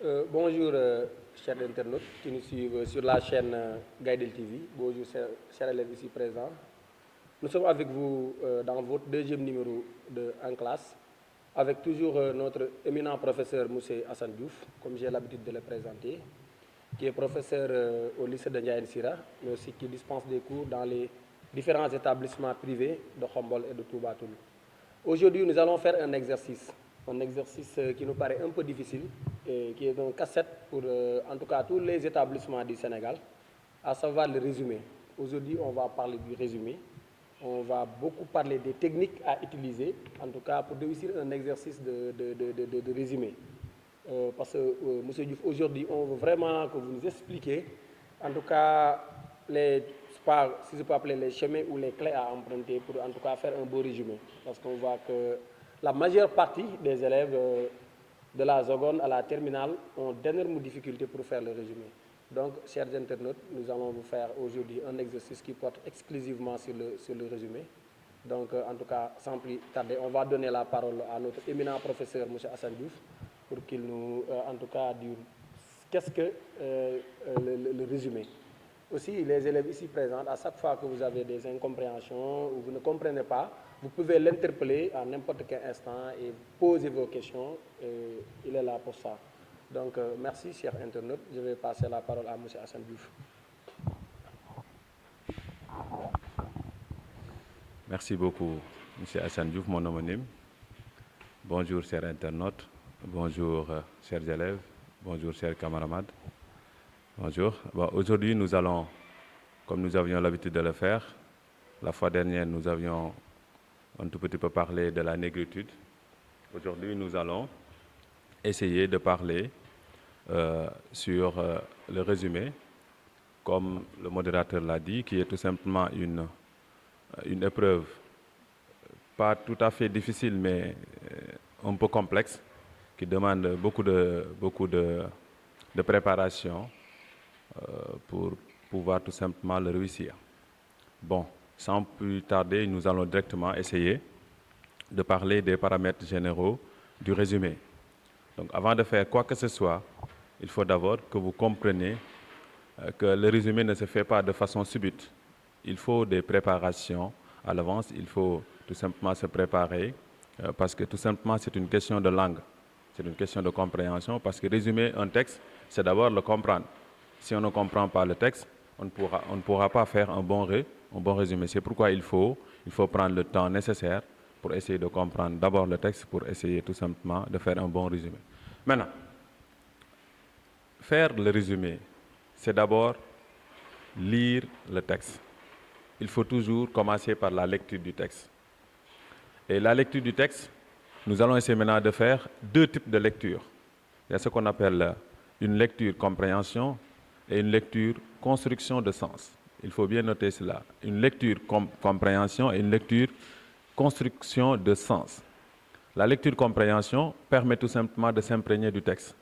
Bonjour, chers internautes qui nous suivent sur la chaîne Gaïdel TV. Bonjour, chers élèves ici présents. Nous sommes avec vous dans votre deuxième numéro de En classe, avec toujours notre éminent professeur Moussé Hassan Diouf, comme j'ai l'habitude de le présenter, qui est professeur au lycée de Ndiaye Sira, mais aussi qui dispense des cours dans les différents établissements privés de Khombol et de Toubatoul. Aujourd'hui, nous allons faire un exercice qui nous paraît un peu difficile et qui est un casse-tête pour en tout cas tous les établissements du Sénégal, à savoir le résumé. Aujourd'hui, on va parler du résumé. On va beaucoup parler des techniques à utiliser, en tout cas pour réussir un exercice de résumé. Parce que, M. Diouf, aujourd'hui, on veut vraiment que vous nous expliquiez, en tout cas, si je peux appeler les chemins ou les clés à emprunter pour en tout cas faire un beau résumé. Parce qu'on voit que la majeure partie des élèves de la seconde à la terminale ont d'énormes difficultés pour faire le résumé. Donc, chers internautes, nous allons vous faire aujourd'hui un exercice qui porte exclusivement sur le résumé. Donc, en tout cas, sans plus tarder, on va donner la parole à notre éminent professeur, M. Hassan Diouf, pour qu'il nous, en tout cas, dise qu'est-ce que le résumé. Aussi, les élèves ici présents, à chaque fois que vous avez des incompréhensions ou vous ne comprenez pas, vous pouvez l'interpeller à n'importe quel instant et poser vos questions. Et il est là pour ça. Donc, merci, chers internautes. Je vais passer la parole à M. Hassan Diouf. Merci beaucoup, M. Hassan Diouf, mon homonyme. Bonjour, chers internautes. Bonjour, chers élèves. Bonjour, chers camarades. Bonjour. Bon, aujourd'hui, nous allons, comme nous avions l'habitude de le faire, la fois dernière, nous avions un tout petit peu parlé de la négritude. Aujourd'hui, nous allons essayer de parler sur le résumé, comme le modérateur l'a dit, qui est tout simplement une épreuve pas tout à fait difficile, mais un peu complexe, qui demande beaucoup de préparation pour pouvoir tout simplement le réussir. Bon, sans plus tarder, nous allons directement essayer de parler des paramètres généraux du résumé. Donc, avant de faire quoi que ce soit, il faut d'abord que vous compreniez que le résumé ne se fait pas de façon subite. Il faut des préparations à l'avance, il faut tout simplement se préparer parce que tout simplement c'est une question de langue, c'est une question de compréhension parce que résumer un texte, c'est d'abord le comprendre. Si on ne comprend pas le texte, on ne pourra pas faire un bon résumé. C'est pourquoi il faut prendre le temps nécessaire pour essayer de comprendre d'abord le texte, pour essayer tout simplement de faire un bon résumé. Maintenant, faire le résumé, c'est d'abord lire le texte. Il faut toujours commencer par la lecture du texte. Et la lecture du texte, nous allons essayer maintenant de faire deux types de lecture. Il y a ce qu'on appelle une lecture compréhension et une lecture construction de sens. Il faut bien noter cela. Une lecture compréhension et une lecture construction de sens. La lecture compréhension permet tout simplement de s'imprégner du texte.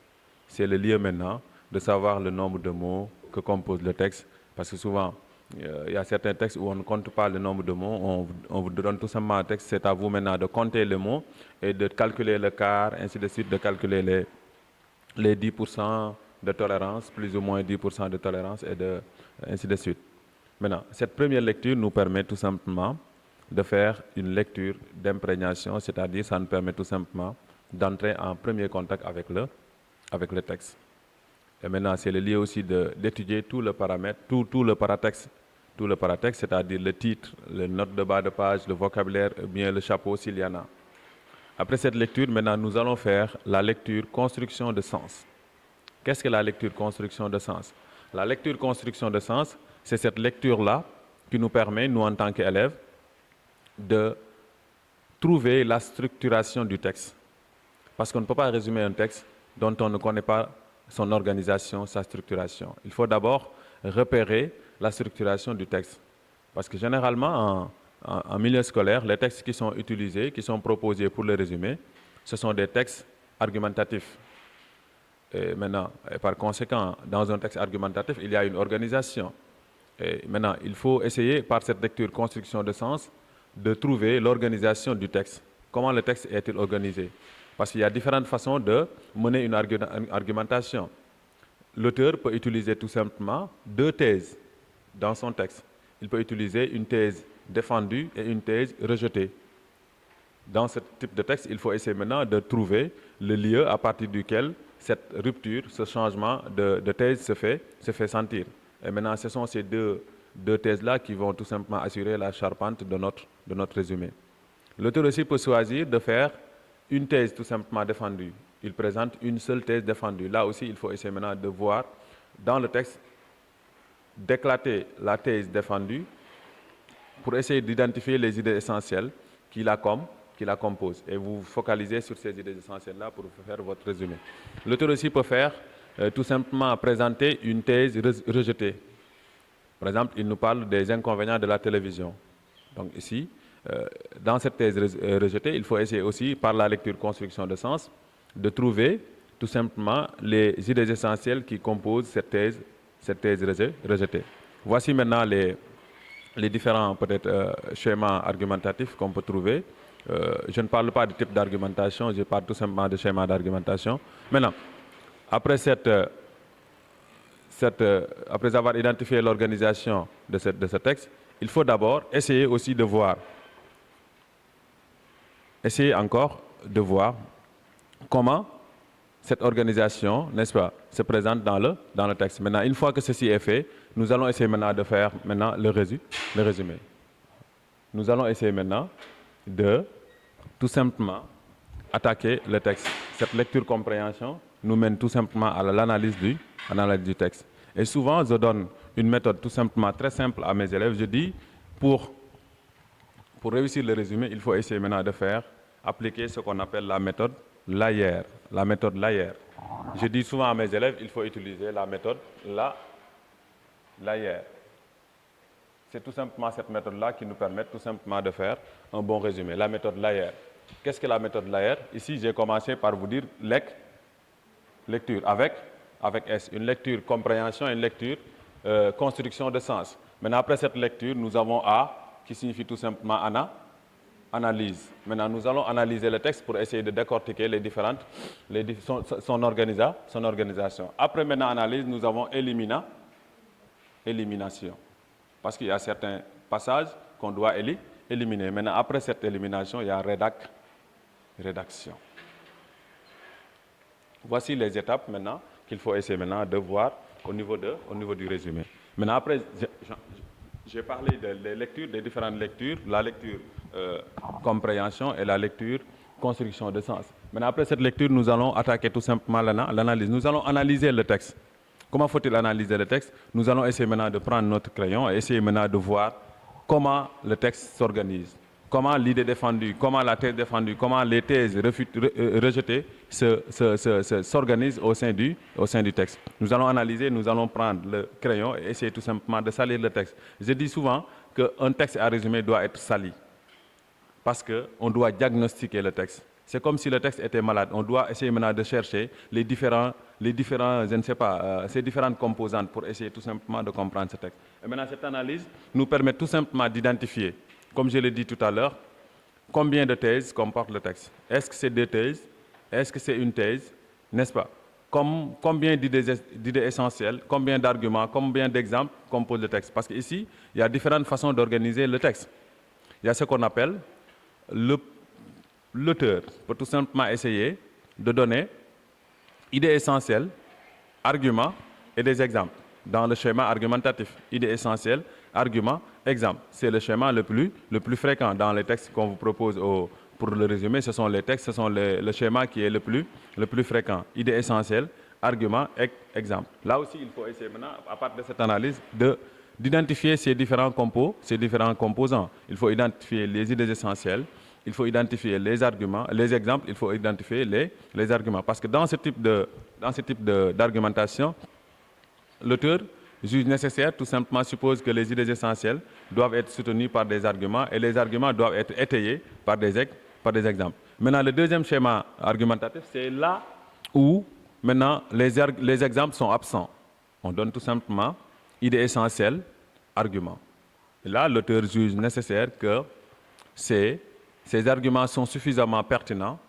C'est le lieu maintenant de savoir le nombre de mots que compose le texte, parce que souvent, il y a certains textes où on ne compte pas le nombre de mots, on vous donne tout simplement un texte, c'est à vous maintenant de compter les mots et de calculer le quart, ainsi de suite, de calculer les 10% de tolérance, plus ou moins 10% de tolérance, et ainsi de suite. Maintenant, cette première lecture nous permet tout simplement de faire une lecture d'imprégnation, c'est-à-dire ça nous permet tout simplement d'entrer en premier contact avec le texte. Et maintenant, c'est le lieu aussi d'étudier tout le paramètre, tout le paratexte, c'est-à-dire le titre, les notes de bas de page, le vocabulaire, bien le chapeau s'il y en a. Après cette lecture, maintenant, nous allons faire la lecture construction de sens. Qu'est-ce que la lecture construction de sens? La lecture construction de sens, c'est cette lecture-là qui nous permet, nous en tant qu'élèves, de trouver la structuration du texte. Parce qu'on ne peut pas résumer un texte dont on ne connaît pas son organisation, sa structuration. Il faut d'abord repérer la structuration du texte. Parce que généralement, en milieu scolaire, les textes qui sont utilisés, qui sont proposés pour le résumé, ce sont des textes argumentatifs. Et maintenant, par conséquent, dans un texte argumentatif, il y a une organisation. Et maintenant, il faut essayer, par cette lecture construction de sens, de trouver l'organisation du texte. Comment le texte est-il organisé? Parce qu'il y a différentes façons de mener une argumentation. L'auteur peut utiliser tout simplement deux thèses dans son texte. Il peut utiliser une thèse défendue et une thèse rejetée. Dans ce type de texte, il faut essayer maintenant de trouver le lieu à partir duquel cette rupture, ce changement de thèse se fait sentir. Et maintenant, ce sont ces deux thèses-là qui vont tout simplement assurer la charpente de notre résumé. L'auteur aussi peut choisir de faire une thèse tout simplement défendue. Il présente une seule thèse défendue. Là aussi, il faut essayer maintenant de voir dans le texte, d'éclater la thèse défendue pour essayer d'identifier les idées essentielles qui la composent. Et vous focalisez sur ces idées essentielles-là pour faire votre résumé. L'auteur aussi peut faire tout simplement présenter une thèse rejetée. Par exemple, il nous parle des inconvénients de la télévision. Donc ici, dans cette thèse rejetée, il faut essayer aussi, par la lecture construction de sens, de trouver tout simplement les idées essentielles qui composent cette thèse rejetée. Voici maintenant les différents peut-être schémas argumentatifs qu'on peut trouver. Je ne parle pas de type d'argumentation, je parle tout simplement de schéma d'argumentation. Maintenant, après après avoir identifié l'organisation de ce texte, il faut d'abord essayer aussi de voir, essayer encore de voir comment cette organisation, n'est-ce pas, se présente dans le texte. Maintenant, une fois que ceci est fait, nous allons essayer maintenant de faire maintenant le résumé. Nous allons essayer maintenant de tout simplement attaquer le texte. Cette lecture-compréhension nous mène tout simplement à l'analyse du texte. Et souvent, je donne une méthode tout simplement très simple à mes élèves. Je dis, pour réussir le résumé, il faut essayer maintenant de appliquer ce qu'on appelle la méthode Layer. La méthode Layer. Je dis souvent à mes élèves, il faut utiliser la méthode Layer. C'est tout simplement cette méthode-là qui nous permet tout simplement de faire un bon résumé. La méthode Layer. Qu'est-ce que la méthode Layer? Ici, j'ai commencé par vous dire lecture avec S. Une lecture compréhension et une lecture construction de sens. Maintenant, après cette lecture, nous avons A qui signifie tout simplement analyse. Maintenant, nous allons analyser le texte pour essayer de décortiquer son organisation. Après maintenant analyse, nous avons élimination. Parce qu'il y a certains passages qu'on doit éliminer. Maintenant, après cette élimination, il y a rédaction. Voici les étapes maintenant qu'il faut essayer maintenant de voir au niveau du résumé. Maintenant, après, j'ai parlé des lectures, des différentes lectures, la lecture compréhension et la lecture construction de sens. Maintenant, après cette lecture, nous allons attaquer tout simplement l'analyse. Nous allons analyser le texte. Comment faut-il analyser le texte? Nous allons essayer maintenant de prendre notre crayon et essayer maintenant de voir comment le texte s'organise. Comment l'idée défendue, comment la thèse défendue, comment les thèses rejetées s'organisent au sein du texte. Nous allons analyser, nous allons prendre le crayon et essayer tout simplement de salir le texte. Je dis souvent qu'un texte à résumer doit être sali parce qu'on doit diagnostiquer le texte. C'est comme si le texte était malade. On doit essayer maintenant de chercher ces différentes composantes pour essayer tout simplement de comprendre ce texte. Et maintenant, cette analyse nous permet tout simplement d'identifier, comme je l'ai dit tout à l'heure, combien de thèses comporte le texte. Est-ce que c'est deux thèses? Est-ce que c'est une thèse? N'est-ce pas? Combien d'idées essentielles, combien d'arguments, combien d'exemples compose le texte? Parce qu'ici, il y a différentes façons d'organiser le texte. Il y a ce qu'on appelle l'auteur peut tout simplement essayer de donner idées essentielles, arguments et des exemples. Dans le schéma argumentatif, idées essentielles, arguments, exemples. C'est le schéma le plus fréquent dans les textes qu'on vous propose pour le résumé. Ce sont les textes, ce sont le schéma qui est le plus fréquent. Idées essentielles, arguments, exemples. Là aussi, il faut essayer maintenant, à partir de cette analyse, d'identifier ces différents composants. Il faut identifier les idées essentielles, il faut identifier les arguments, les exemples, il faut identifier les arguments. Parce que dans ce type d'argumentation, l'auteur juge nécessaire, tout simplement suppose que les idées essentielles doivent être soutenues par des arguments et les arguments doivent être étayés par des exemples. Maintenant, le deuxième schéma argumentatif, c'est là où maintenant les exemples sont absents. On donne tout simplement idées essentielles, arguments. Et là, l'auteur juge nécessaire que ces arguments sont suffisamment pertinents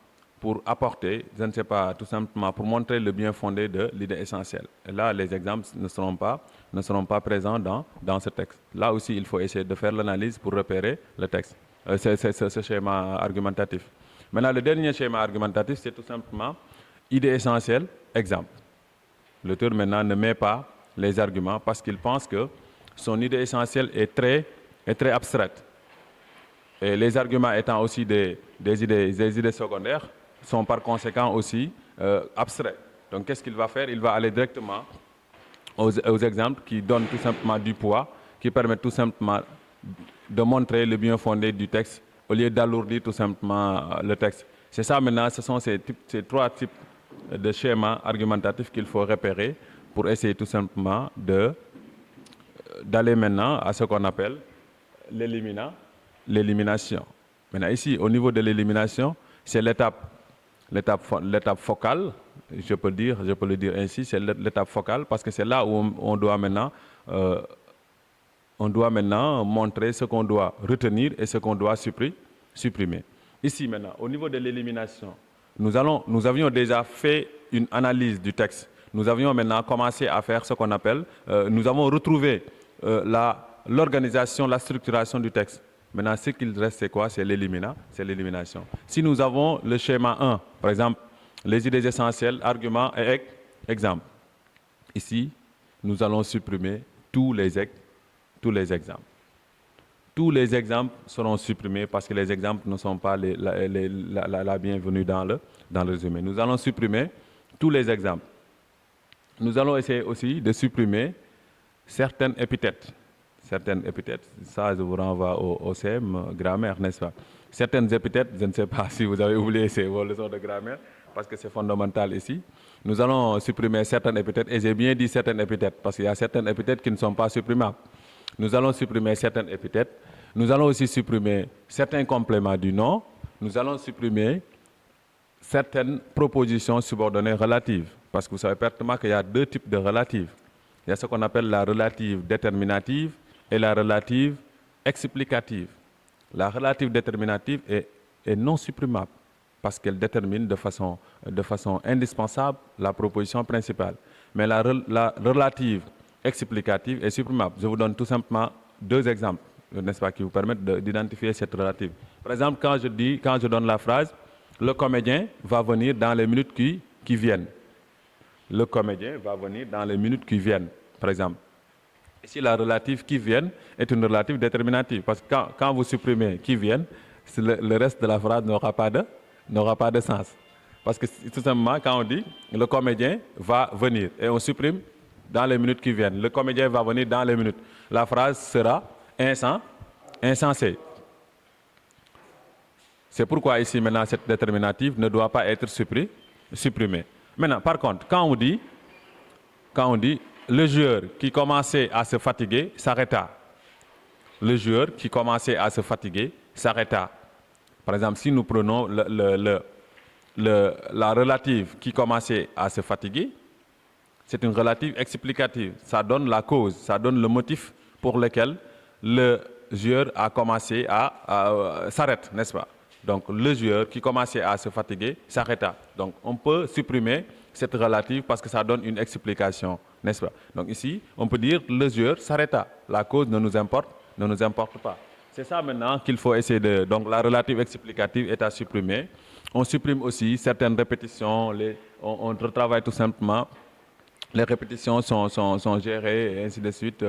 pour apporter, je ne sais pas, tout simplement pour montrer le bien fondé de l'idée essentielle. Et là, les exemples ne seront pas présents dans ce texte. Là aussi, il faut essayer de faire l'analyse pour repérer le texte, ce schéma argumentatif. Maintenant, le dernier schéma argumentatif, c'est tout simplement idée essentielle, exemple. L'auteur maintenant ne met pas les arguments parce qu'il pense que son idée essentielle est très abstraite. Et les arguments étant aussi des idées secondaires, sont par conséquent aussi abstraits. Donc qu'est-ce qu'il va faire? Il va aller directement aux exemples qui donnent tout simplement du poids, qui permettent tout simplement de montrer le bien fondé du texte au lieu d'alourdir tout simplement le texte. C'est ça maintenant, ce sont ces trois types de schémas argumentatifs qu'il faut repérer pour essayer tout simplement d'aller maintenant à ce qu'on appelle l'élimination. Maintenant ici, au niveau de l'élimination, c'est l'étape focale, je peux le dire ainsi, c'est l'étape focale parce que c'est là où on doit maintenant montrer ce qu'on doit retenir et ce qu'on doit supprimer. Ici maintenant, au niveau de l'élimination, nous avions déjà fait une analyse du texte. Nous avions maintenant commencé à faire ce qu'on appelle, nous avons retrouvé l'organisation, la structuration du texte. Maintenant, ce qu'il reste, c'est quoi? C'est l'élimination. Si nous avons le schéma 1, par exemple, les idées essentielles, arguments et exemples. Ici, nous allons supprimer tous les exemples. Tous les exemples seront supprimés parce que les exemples ne sont pas la bienvenue dans le résumé. Nous allons supprimer tous les exemples. Nous allons essayer aussi de supprimer certaines épithètes. Ça, je vous renvoie au CM grammaire, n'est-ce pas? Certaines épithètes, je ne sais pas si vous avez oublié vos leçons de grammaire, parce que c'est fondamental ici. Nous allons supprimer certaines épithètes, et j'ai bien dit certaines épithètes, parce qu'il y a certaines épithètes qui ne sont pas supprimables. Nous allons supprimer certaines épithètes. Nous allons aussi supprimer certains compléments du nom. Nous allons supprimer certaines propositions subordonnées relatives, parce que vous savez pertinemment qu'il y a deux types de relatives. Il y a ce qu'on appelle la relative déterminative et la relative explicative. La relative déterminative est non supprimable parce qu'elle détermine de façon indispensable la proposition principale. Mais la relative explicative est supprimable. Je vous donne tout simplement deux exemples, n'est-ce pas, qui vous permettent d'identifier cette relative. Par exemple, quand je donne la phrase, le comédien va venir dans les minutes qui viennent. Le comédien va venir dans les minutes qui viennent, par exemple. Ici, la relative qui viennent est une relative déterminative, parce que quand vous supprimez qui viennent, le reste de la phrase n'aura pas de sens. Parce que tout simplement, quand on dit le comédien va venir, et on supprime dans les minutes qui viennent, le comédien va venir dans les minutes, la phrase sera insensée. C'est pourquoi ici, maintenant, cette déterminative ne doit pas être supprimée. Maintenant, par contre, quand on dit le joueur qui commençait à se fatiguer s'arrêta. Le joueur qui commençait à se fatiguer s'arrêta. Par exemple, si nous prenons la relative qui commençait à se fatiguer, c'est une relative explicative. Ça donne la cause, ça donne le motif pour lequel le joueur a commencé à s'arrête, n'est-ce pas? Donc, le joueur qui commençait à se fatiguer s'arrêta. Donc, on peut supprimer cette relative parce que ça donne une explication, n'est-ce pas? Donc ici, on peut dire le joueur s'arrêta. La cause ne nous importe pas. C'est ça maintenant qu'il faut essayer de... Donc la relative explicative est à supprimer. On supprime aussi certaines répétitions, on retravaille tout simplement. Les répétitions sont gérées et ainsi de suite.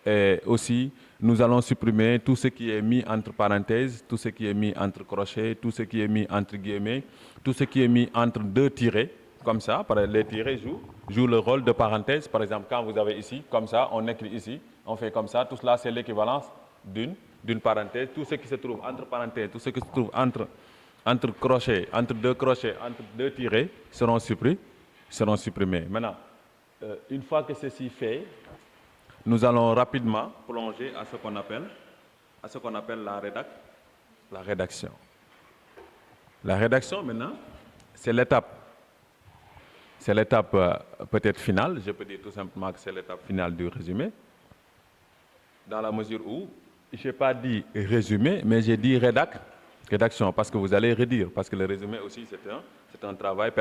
Et aussi, nous allons supprimer tout ce qui est mis entre parenthèses, tout ce qui est mis entre crochets, tout ce qui est mis entre guillemets, tout ce qui est mis entre deux tirets. Comme ça, les tirets jouent le rôle de parenthèse. Par exemple, quand vous avez ici, comme ça, on écrit ici, on fait comme ça. Tout cela, c'est l'équivalence d'une parenthèse. Tout ce qui se trouve entre parenthèses, tout ce qui se trouve entre crochets, entre deux tirets, seront supprimés. Maintenant, une fois que ceci fait, nous allons rapidement plonger à ce qu'on appelle la rédaction. La rédaction, maintenant, c'est l'étape peut-être finale, je peux dire tout simplement que c'est l'étape finale du résumé, dans la mesure où je n'ai pas dit résumé, mais j'ai dit Rédaction, parce que vous allez redire, parce que le résumé aussi, c'est un travail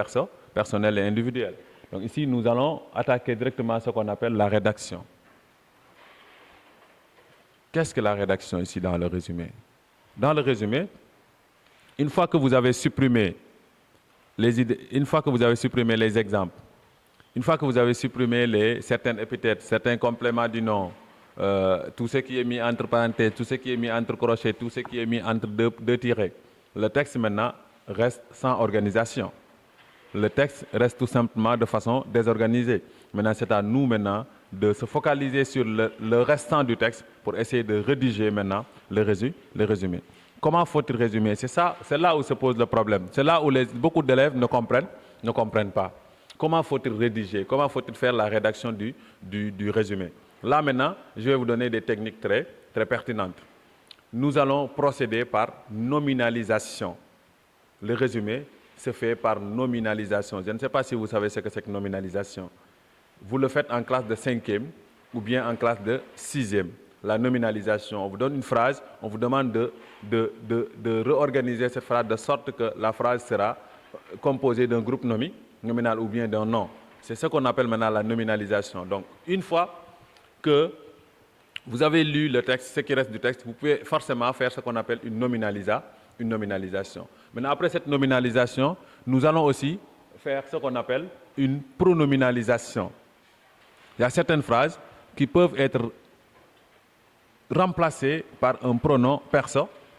personnel et individuel. Donc ici, nous allons attaquer directement ce qu'on appelle la rédaction. Qu'est-ce que la rédaction ici dans le résumé? Dans le résumé, une fois que vous avez supprimé les idées, une fois que vous avez supprimé les exemples, une fois que vous avez supprimé certaines épithètes, certains compléments du nom, tout ce qui est mis entre parenthèses, tout ce qui est mis entre crochets, tout ce qui est mis entre deux tirets, le texte maintenant reste sans organisation. Le texte reste tout simplement de façon désorganisée. Maintenant, c'est à nous maintenant de se focaliser sur le restant du texte pour essayer de rédiger maintenant le résumé. Comment faut-il résumer? C'est là où se pose le problème. C'est là où beaucoup d'élèves ne comprennent pas. Comment faut-il rédiger? Comment faut-il faire la rédaction du résumé? Là maintenant, je vais vous donner des techniques très, très pertinentes. Nous allons procéder par nominalisation. Le résumé se fait par nominalisation. Je ne sais pas si vous savez ce que c'est que nominalisation. Vous le faites en classe de 5e ou bien en classe de 6e. La nominalisation, on vous donne une phrase, on vous demande de réorganiser cette phrase de sorte que la phrase sera composée d'un groupe nominal ou bien d'un nom. C'est ce qu'on appelle maintenant la nominalisation. Donc, une fois que vous avez lu le texte, ce qui reste du texte, vous pouvez forcément faire ce qu'on appelle une nominalisation. Maintenant, après cette nominalisation, nous allons aussi faire ce qu'on appelle une pronominalisation. Il y a certaines phrases qui peuvent être remplacées par un pronom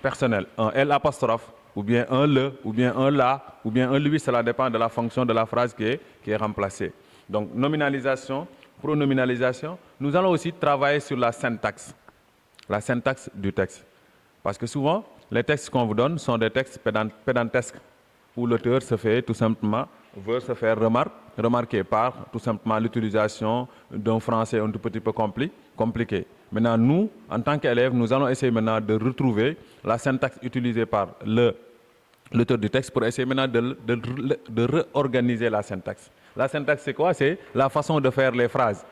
personnel, un L apostrophe, ou bien un le, ou bien un la, ou bien un lui, cela dépend de la fonction de la phrase qui est remplacée. Donc, nominalisation, pronominalisation. Nous allons aussi travailler sur la syntaxe du texte. Parce que souvent, les textes qu'on vous donne sont des textes pédantesques, où l'auteur veut se faire remarquer par tout simplement l'utilisation d'un français un tout petit peu compliqué. Maintenant, nous, en tant qu'élèves, nous allons essayer maintenant de retrouver la syntaxe utilisée par l'auteur du texte pour essayer maintenant de réorganiser la syntaxe. La syntaxe, c'est quoi? C'est la façon de faire les phrases.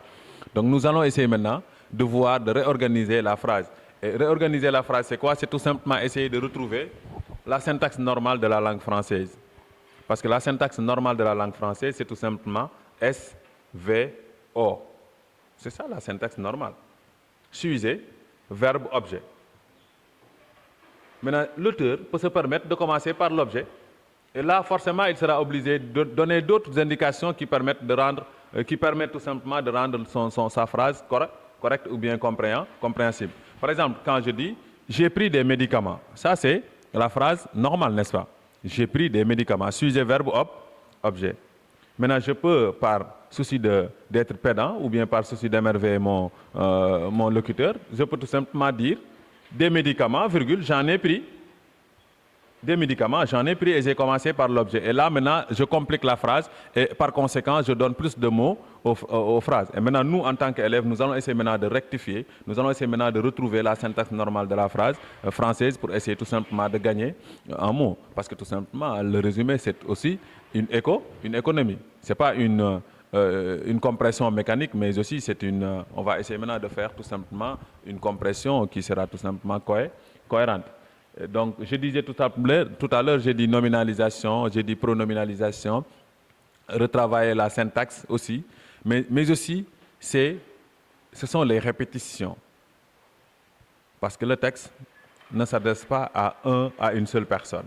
Donc, nous allons essayer maintenant de réorganiser la phrase. Et réorganiser la phrase, c'est quoi? C'est tout simplement essayer de retrouver la syntaxe normale de la langue française. Parce que la syntaxe normale de la langue française, c'est tout simplement S-V-O. C'est ça la syntaxe normale. Sujet, verbe, objet. Maintenant, l'auteur peut se permettre de commencer par l'objet. Et là, forcément, il sera obligé de donner d'autres indications qui permettent tout simplement de rendre sa phrase correcte ou bien compréhensible. Par exemple, quand je dis « j'ai pris des médicaments », ça c'est la phrase normale, n'est-ce pas? J'ai pris des médicaments, sujet, verbe, objet. Maintenant, je peux, par souci d'être pédant ou bien par souci d'émerveiller mon locuteur, je peux tout simplement dire « des médicaments, virgule, j'en ai pris ». Des médicaments, j'en ai pris et j'ai commencé par l'objet. Et là, maintenant, je complique la phrase et par conséquent, je donne plus de mots aux phrases. Et maintenant, nous, en tant qu'élèves, nous allons essayer maintenant de rectifier, nous allons essayer maintenant de retrouver la syntaxe normale de la phrase française pour essayer tout simplement de gagner un mot. Parce que tout simplement, le résumé, c'est aussi une économie. Ce n'est pas une compression mécanique, mais aussi on va essayer maintenant de faire tout simplement une compression qui sera tout simplement cohérente. Donc, je disais tout à l'heure, j'ai dit nominalisation, j'ai dit pronominalisation, retravailler la syntaxe aussi, mais aussi, ce sont les répétitions. Parce que le texte ne s'adresse pas à une seule personne.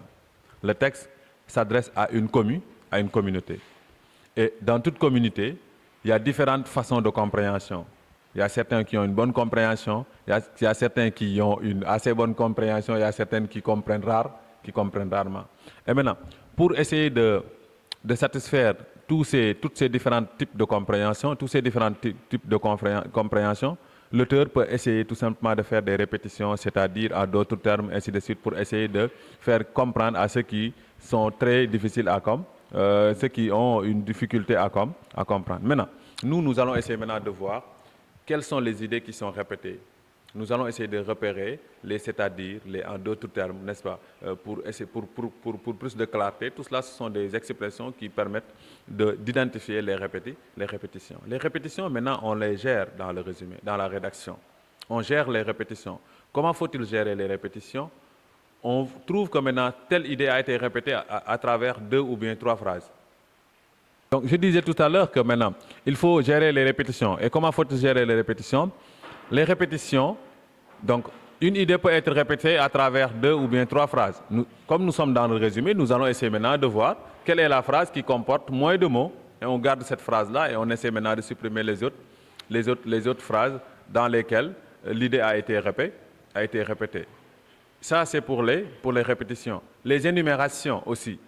Le texte s'adresse à une communauté. Et dans toute communauté, il y a différentes façons de compréhension. Il y a certains qui ont une bonne compréhension, il y a certains qui ont une assez bonne compréhension, il y a certains qui comprennent rarement. Et maintenant, pour essayer de satisfaire tous ces différents types de compréhension, tous ces différents types de compréhension, l'auteur peut essayer tout simplement de faire des répétitions, c'est-à-dire à d'autres termes, ainsi de suite, pour essayer de faire comprendre à ceux qui sont très difficiles à comprendre, ceux qui ont une difficulté à comprendre. Maintenant, nous allons essayer maintenant de voir quelles sont les idées qui sont répétées. Nous allons essayer de repérer les c'est-à-dire, en d'autres termes, n'est-ce pas, pour plus de clarté. Tout cela, ce sont des expressions qui permettent d'identifier les répétitions. Les répétitions, maintenant, on les gère dans le résumé, dans la rédaction. On gère les répétitions. Comment faut-il gérer les répétitions? on trouve que maintenant telle idée a été répétée à travers 2 ou bien 3 phrases. Donc je disais tout à l'heure que maintenant, il faut gérer les répétitions. Et comment faut-il gérer les répétitions? Les répétitions, donc une idée peut être répétée à travers 2 ou bien 3 phrases. Comme nous sommes dans le résumé, nous allons essayer maintenant de voir quelle est la phrase qui comporte moins de mots. Et on garde cette phrase-là et on essaie maintenant de supprimer les autres phrases dans lesquelles l'idée a été répétée. Ça, c'est pour les répétitions. Les énumérations aussi.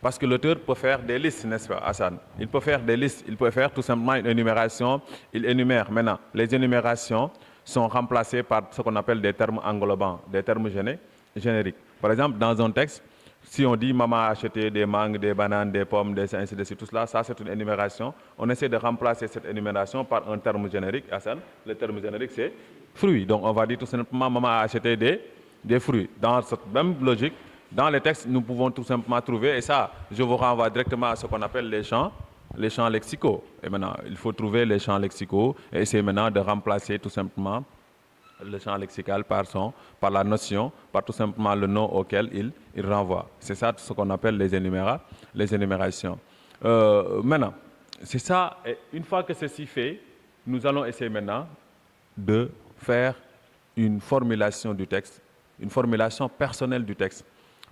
Parce que l'auteur peut faire des listes, n'est-ce pas, Hassan? Il peut faire des listes, il peut faire tout simplement une énumération, il énumère. Maintenant, les énumérations sont remplacées par ce qu'on appelle des termes englobants, des termes génériques. Par exemple, dans un texte, si on dit « maman a acheté des mangues, des bananes, des pommes, des ainsi de suite », tout cela, ça c'est une énumération. On essaie de remplacer cette énumération par un terme générique, Hassan. Le terme générique, c'est « fruits ». Donc on va dire tout simplement « maman a acheté des fruits ». Dans cette même logique, dans les textes, nous pouvons tout simplement trouver, et ça, je vous renvoie directement à ce qu'on appelle les champs lexicaux. Et maintenant, il faut trouver les champs lexicaux et essayer maintenant de remplacer tout simplement le champ lexical par la notion, par tout simplement le nom auquel il renvoie. C'est ça ce qu'on appelle les énumérations. Maintenant, c'est ça, et une fois que ceci fait, nous allons essayer maintenant de faire une formulation du texte, une formulation personnelle du texte.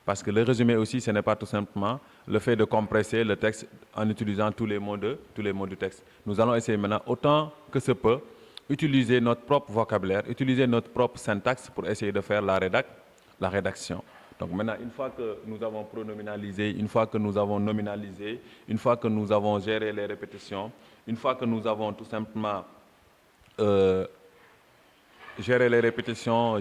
Parce que le résumé aussi, ce n'est pas tout simplement le fait de compresser le texte en utilisant tous les mots du texte. Nous allons essayer maintenant, autant que ce peut, utiliser notre propre vocabulaire, utiliser notre propre syntaxe pour essayer de faire la rédaction. Donc maintenant, une fois que nous avons pronominalisé, une fois que nous avons nominalisé, une fois que nous avons géré les répétitions, une fois que nous avons tout simplement gérer les répétitions,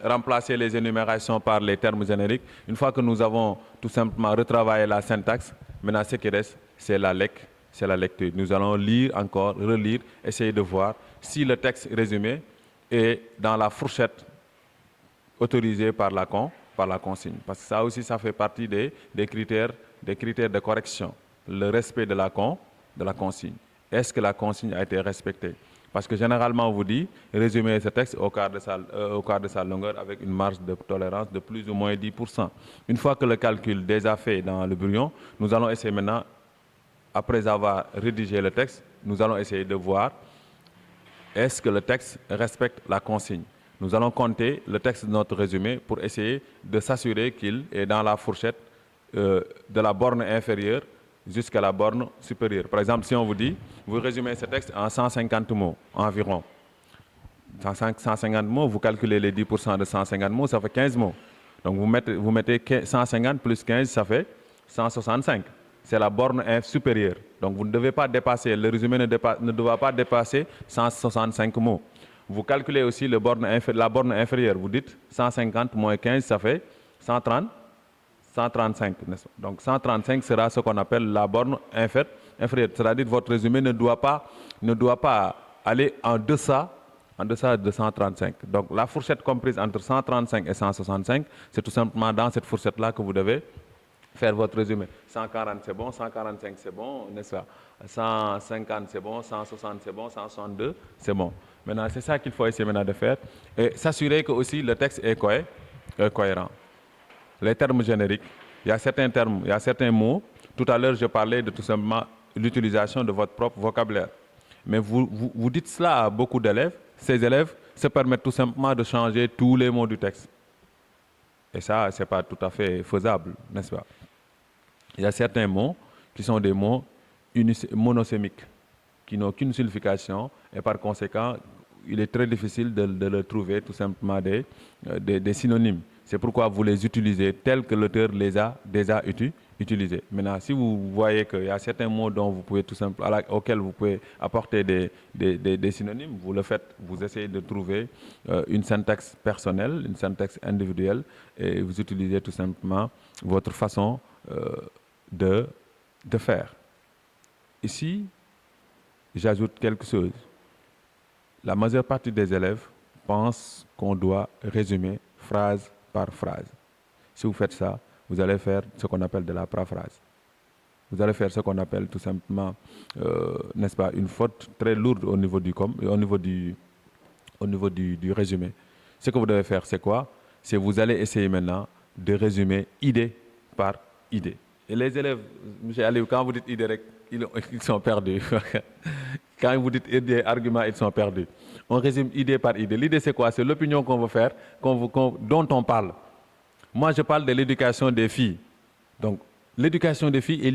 remplacer les énumérations par les termes génériques. Une fois que nous avons tout simplement retravaillé la syntaxe, maintenant ce qui reste, c'est la lecture. Nous allons lire encore, relire, essayer de voir si le texte résumé est dans la fourchette autorisée par la consigne. Parce que ça aussi, ça fait partie des critères de correction. Le respect de la consigne. Est-ce que la consigne a été respectée? Parce que généralement, on vous dit, résumer ce texte au quart de sa longueur avec une marge de tolérance de plus ou moins 10%. Une fois que le calcul est déjà fait dans le brouillon, nous allons essayer maintenant, après avoir rédigé le texte, nous allons essayer de voir est-ce que le texte respecte la consigne. Nous allons compter le texte de notre résumé pour essayer de s'assurer qu'il est dans la fourchette de la borne inférieure jusqu'à la borne supérieure. Par exemple, si on vous dit, vous résumez ce texte en 150 mots environ. 150 mots, vous calculez les 10% de 150 mots, ça fait 15 mots. Donc vous mettez 150 plus 15, ça fait 165. C'est la borne supérieure. Donc vous ne devez pas dépasser, le résumé ne doit pas dépasser 165 mots. Vous calculez aussi la borne inférieure. Vous dites 150 moins 15, ça fait 135. Donc 135 sera ce qu'on appelle la borne inférieure. C'est-à-dire que votre résumé ne doit pas aller en deçà de 135. Donc la fourchette comprise entre 135 et 165, c'est tout simplement dans cette fourchette-là que vous devez faire votre résumé. 140 c'est bon, 145 c'est bon, n'est-ce pas? 150 c'est bon, 160 c'est bon, 162 c'est bon. Maintenant, c'est ça qu'il faut essayer maintenant de faire et s'assurer que aussi le texte est cohérent. Les termes génériques, il y a certains termes, il y a certains mots. Tout à l'heure, je parlais de tout simplement l'utilisation de votre propre vocabulaire. Mais vous dites cela à beaucoup d'élèves. Ces élèves se permettent tout simplement de changer tous les mots du texte. Et ça, ce n'est pas tout à fait faisable, n'est-ce pas? Il y a certains mots qui sont des mots monosémiques, qui n'ont qu'une signification, et par conséquent, il est très difficile de leur trouver tout simplement des synonymes. C'est pourquoi vous les utilisez tels que l'auteur les a déjà utilisés. Maintenant, si vous voyez qu'il y a certains mots dont vous pouvez auxquels vous pouvez apporter des synonymes, vous le faites, vous essayez de trouver une syntaxe personnelle, une syntaxe individuelle, et vous utilisez tout simplement votre façon de faire. Ici, j'ajoute quelque chose. La majeure partie des élèves pensent qu'on doit résumer phrase par phrase. Si vous faites ça, vous allez faire ce qu'on appelle de la paraphrase. Vous allez faire ce qu'on appelle tout simplement, n'est-ce pas, une faute très lourde au niveau du résumé. Ce que vous devez faire, c'est quoi? c'est vous allez essayer maintenant de résumer idée par idée. Et les élèves, M. Aliou, quand vous dites idée, ils sont perdus. Quand vous dites idée, argument, ils sont perdus. On résume idée par idée. L'idée, c'est quoi? C'est l'opinion qu'on veut faire, dont on parle. Moi, je parle de l'éducation des filles. Donc, l'éducation des filles est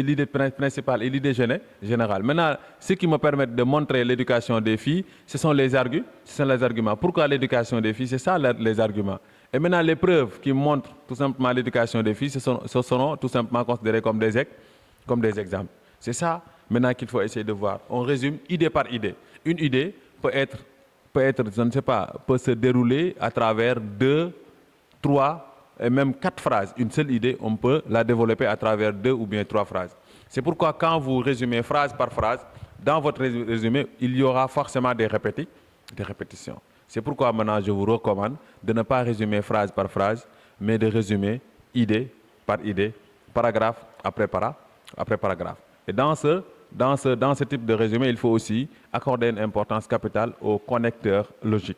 l'idée principale et l'idée générale. Maintenant, ce qui me permet de montrer l'éducation des filles, ce sont les arguments. Pourquoi l'éducation des filles? C'est ça les arguments. Et maintenant, les preuves qui montrent tout simplement l'éducation des filles, ce seront tout simplement considérées comme des exemples. C'est ça maintenant qu'il faut essayer de voir. On résume idée par idée. Une idée peut être, je ne sais pas, peut se dérouler à travers 2, 3 et même 4 phrases. Une seule idée, on peut la développer à travers 2 ou bien 3 phrases. C'est pourquoi quand vous résumez phrase par phrase, dans votre résumé, il y aura forcément des répétitions. C'est pourquoi maintenant je vous recommande de ne pas résumer phrase par phrase, mais de résumer idée par idée, paragraphe après paragraphe. Et dans ce type de résumé, il faut aussi accorder une importance capitale aux connecteurs logiques.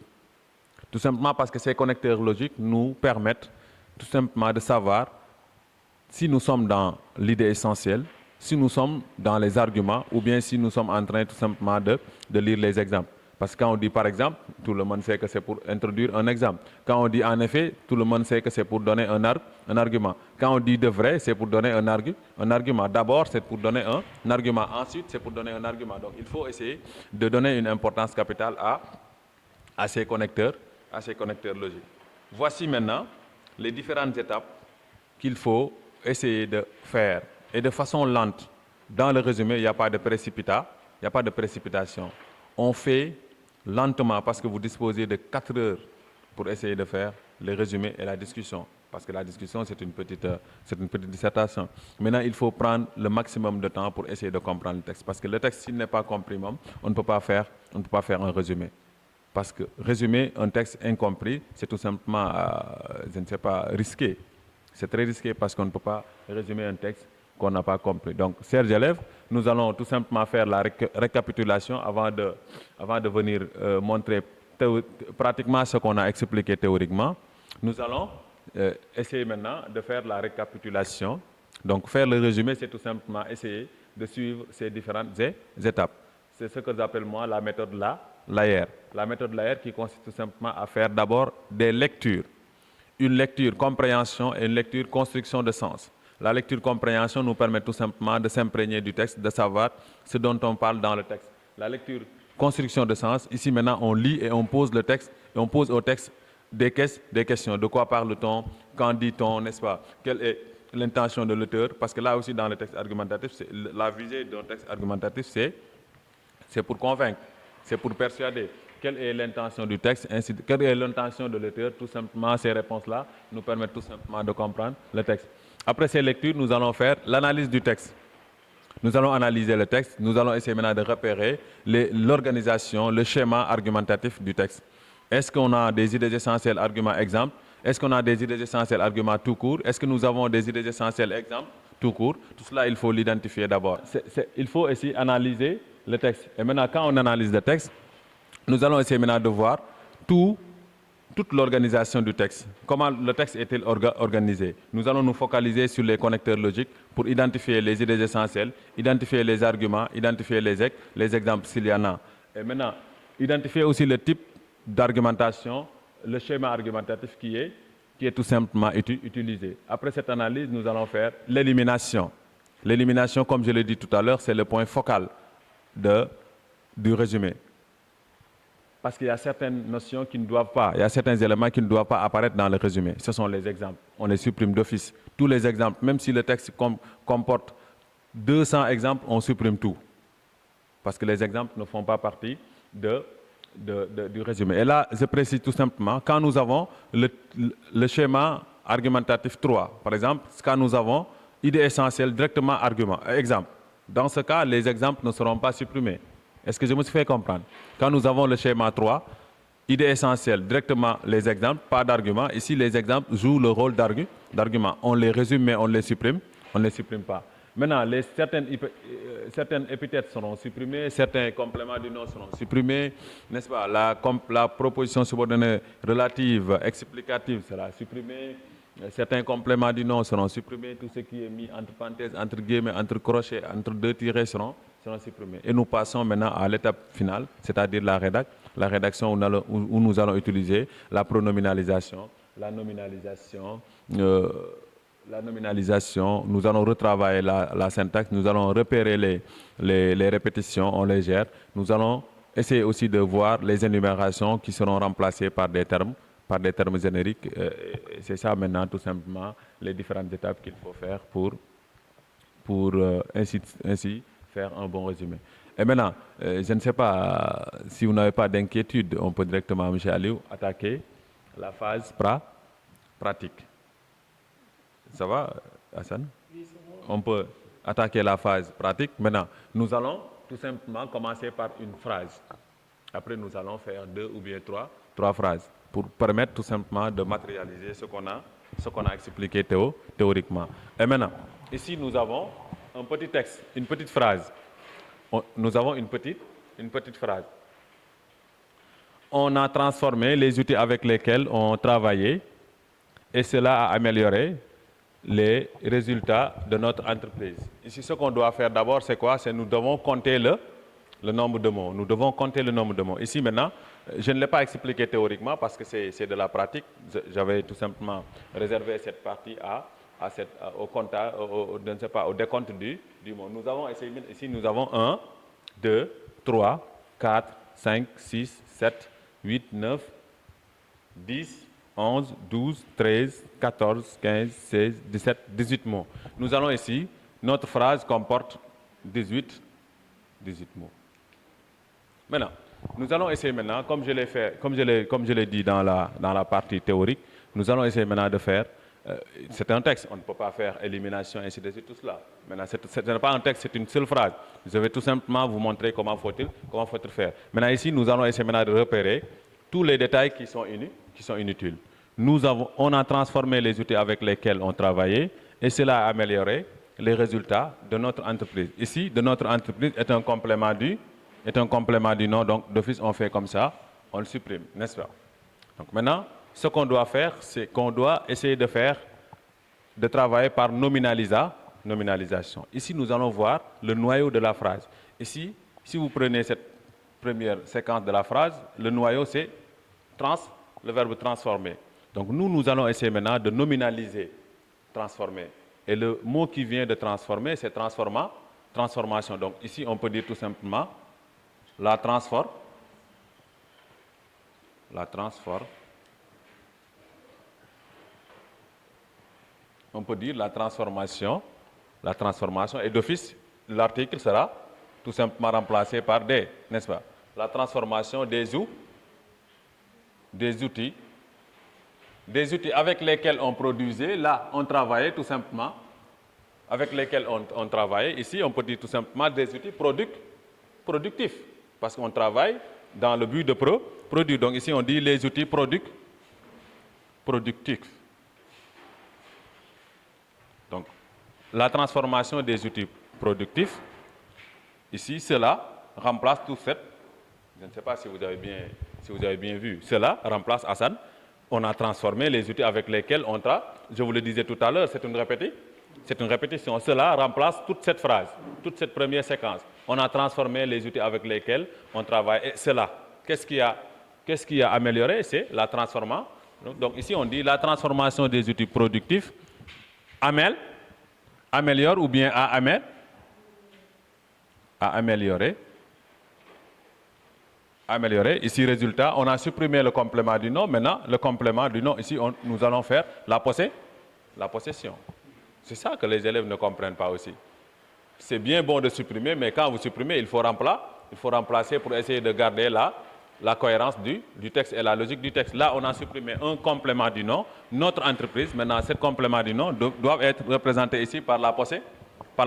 Tout simplement parce que ces connecteurs logiques nous permettent tout simplement de savoir si nous sommes dans l'idée essentielle, si nous sommes dans les arguments ou bien si nous sommes en train tout simplement de lire les exemples. Parce que quand on dit par exemple, tout le monde sait que c'est pour introduire un exemple. Quand on dit en effet, tout le monde sait que c'est pour donner un argument. Quand on dit de vrai, c'est pour donner un argument. D'abord, c'est pour donner un argument. Ensuite, c'est pour donner un argument. Donc, il faut essayer de donner une importance capitale à ces connecteurs logiques. Voici maintenant les différentes étapes qu'il faut essayer de faire. Et de façon lente. Dans le résumé, il n'y a pas de précipitation. On fait lentement parce que vous disposez de 4 heures pour essayer de faire le résumé et la discussion. Parce que la discussion, c'est une petite dissertation. Maintenant, il faut prendre le maximum de temps pour essayer de comprendre le texte. Parce que le texte, s'il n'est pas compris, on ne peut pas faire un résumé. Parce que résumer un texte incompris, c'est tout simplement, je ne sais pas, risqué. C'est très risqué parce qu'on ne peut pas résumer un texte qu'on n'a pas compris. Donc, chers élèves, nous allons tout simplement faire la récapitulation avant de venir montrer pratiquement ce qu'on a expliqué théoriquement. Nous allons essayer maintenant de faire la récapitulation. Donc, faire le résumé, c'est tout simplement essayer de suivre ces différentes étapes. C'est ce que j'appelle moi la méthode Layer. La méthode Layer qui consiste tout simplement à faire d'abord des lectures. Une lecture compréhension et une lecture construction de sens. La lecture compréhension nous permet tout simplement de s'imprégner du texte, de savoir ce dont on parle dans le texte. La lecture construction de sens, ici maintenant on lit et on pose le texte, et on pose au texte des questions. De quoi parle-t-on? Quand dit-on, n'est-ce pas? Quelle est l'intention de l'auteur? Parce que là aussi dans le texte argumentatif, la visée d'un texte argumentatif, c'est pour convaincre, c'est pour persuader. Quelle est l'intention du texte, quelle est l'intention de l'auteur? Tout simplement, ces réponses-là nous permettent tout simplement de comprendre le texte. Après ces lectures, nous allons faire l'analyse du texte. Nous allons analyser le texte, nous allons essayer maintenant de repérer l'organisation, le schéma argumentatif du texte. Est-ce qu'on a des idées essentielles, arguments, exemples? Est-ce qu'on a des idées essentielles, arguments tout court? Est-ce que nous avons des idées essentielles, exemples, tout court? Tout cela, il faut l'identifier d'abord. Il faut aussi analyser le texte. Et maintenant, quand on analyse le texte, nous allons essayer maintenant de voir toute l'organisation du texte. Comment le texte est-il organisé? Nous allons nous focaliser sur les connecteurs logiques pour identifier les idées essentielles, identifier les arguments, identifier les exemples s'il y en a. Et maintenant, identifier aussi le type d'argumentation, le schéma argumentatif qui est tout simplement utilisé. Après cette analyse, nous allons faire l'élimination. L'élimination, comme je l'ai dit tout à l'heure, c'est le point focal du résumé. Parce qu'il y a certaines notions qui ne doivent pas, il y a certains éléments qui ne doivent pas apparaître dans le résumé. Ce sont les exemples. On les supprime d'office. Tous les exemples, même si le texte comporte 200 exemples, on supprime tout. Parce que les exemples ne font pas partie du résumé. Et là, je précise tout simplement, quand nous avons le schéma argumentatif 3, par exemple, quand nous avons idée essentielle, directement argument, exemple. Dans ce cas, les exemples ne seront pas supprimés. Est-ce que je me suis fait comprendre? Quand nous avons le schéma 3, idée essentielle, directement les exemples, pas d'argument. Ici, les exemples jouent le rôle d'argument. On les résume, mais on les supprime pas. Maintenant, certaines certaines épithètes seront supprimées, certains compléments du nom seront supprimés, n'est-ce pas? La proposition subordonnée relative, explicative sera supprimée, certains compléments du nom seront supprimés, tout ce qui est mis entre parenthèses, entre guillemets, entre crochets, entre deux tirets seront supprimés. Et nous passons maintenant à l'étape finale, c'est-à-dire la rédaction où nous allons utiliser la pronominalisation, la nominalisation, nous allons retravailler la syntaxe, nous allons repérer les répétitions, on les gère. Nous allons essayer aussi de voir les énumérations qui seront remplacées par des termes génériques. Et c'est ça maintenant tout simplement les différentes étapes qu'il faut faire pour ainsi faire un bon résumé. Et maintenant, je ne sais pas si vous n'avez pas d'inquiétude, on peut directement, M. Aliou, attaquer la phase pratique. Ça va, Hassan? Oui, c'est bon. On peut attaquer la phase pratique. Maintenant, nous allons tout simplement commencer par une phrase. Après, nous allons faire 2 ou bien 3 phrases pour permettre tout simplement de matérialiser ce qu'on a expliqué théoriquement. Et maintenant, ici, nous avons un petit texte, une petite phrase. Nous avons une petite phrase. On a transformé les outils avec lesquels on travaillait et cela a amélioré les résultats de notre entreprise. Ici, ce qu'on doit faire d'abord, c'est quoi? C'est nous devons compter le nombre de mots. Nous devons compter le nombre de mots. Ici, maintenant, je ne l'ai pas expliqué théoriquement parce que c'est de la pratique. J'avais tout simplement réservé cette partie au décompte du mot. Nous avons essayé, ici, nous avons 1, 2, 3, 4, 5, 6, 7, 8, 9, 10, 11, 12, 13, 14, 15, 16, 17, 18 mots. Nous allons ici, notre phrase comporte 18 mots. Maintenant, nous allons essayer maintenant, comme je l'ai dit dans la partie théorique, nous allons essayer maintenant de faire, c'est un texte, on ne peut pas faire élimination, ainsi de suite, tout cela. Maintenant, ce n'est pas un texte, c'est une seule phrase. Je vais tout simplement vous montrer comment faut-il faire. Maintenant, ici, nous allons essayer maintenant de repérer tous les détails qui sont inutiles. On a transformé les outils avec lesquels on travaillait et cela a amélioré les résultats de notre entreprise. Ici, de notre entreprise est un complément du nom, donc d'office on fait comme ça, on le supprime, n'est-ce pas? Donc maintenant, ce qu'on doit faire, c'est qu'on doit essayer de travailler par nominalisation. Ici, nous allons voir le noyau de la phrase. Ici, si vous prenez cette première séquence de la phrase, le noyau c'est le verbe transformer. Donc nous allons essayer maintenant de nominaliser, transformer. Et le mot qui vient de transformer, c'est transformation. Donc ici, on peut dire tout simplement la transforme. On peut dire la transformation. Et d'office, l'article sera tout simplement remplacé par des, n'est-ce pas? La transformation des outils avec lesquels on produisait, là, on travaillait tout simplement, avec lesquels on travaillait. Ici, on peut dire tout simplement des outils productifs, parce qu'on travaille dans le but de produire. Donc ici, on dit les outils productifs. Donc, la transformation des outils productifs, ici, cela remplace tout cette, je ne sais pas si vous avez bien vu, cela remplace Hassan. On a transformé les outils avec lesquels on travaille. Je vous le disais tout à l'heure, c'est une répétition. Cela remplace toute cette phrase, toute cette première séquence. On a transformé les outils avec lesquels on travaille. Et cela, qu'est-ce qui a amélioré? C'est la transformation. Donc ici, on dit la transformation des outils productifs améliore ou bien a amélioré. Ici, résultat, on a supprimé le complément du nom. Maintenant, le complément du nom, ici, nous allons faire la possession. C'est ça que les élèves ne comprennent pas aussi. C'est bien bon de supprimer, mais quand vous supprimez, il faut remplacer pour essayer de garder la cohérence du texte et la logique du texte. Là, on a supprimé un complément du nom. Notre entreprise, maintenant, ce complément du nom doit être représenté ici par la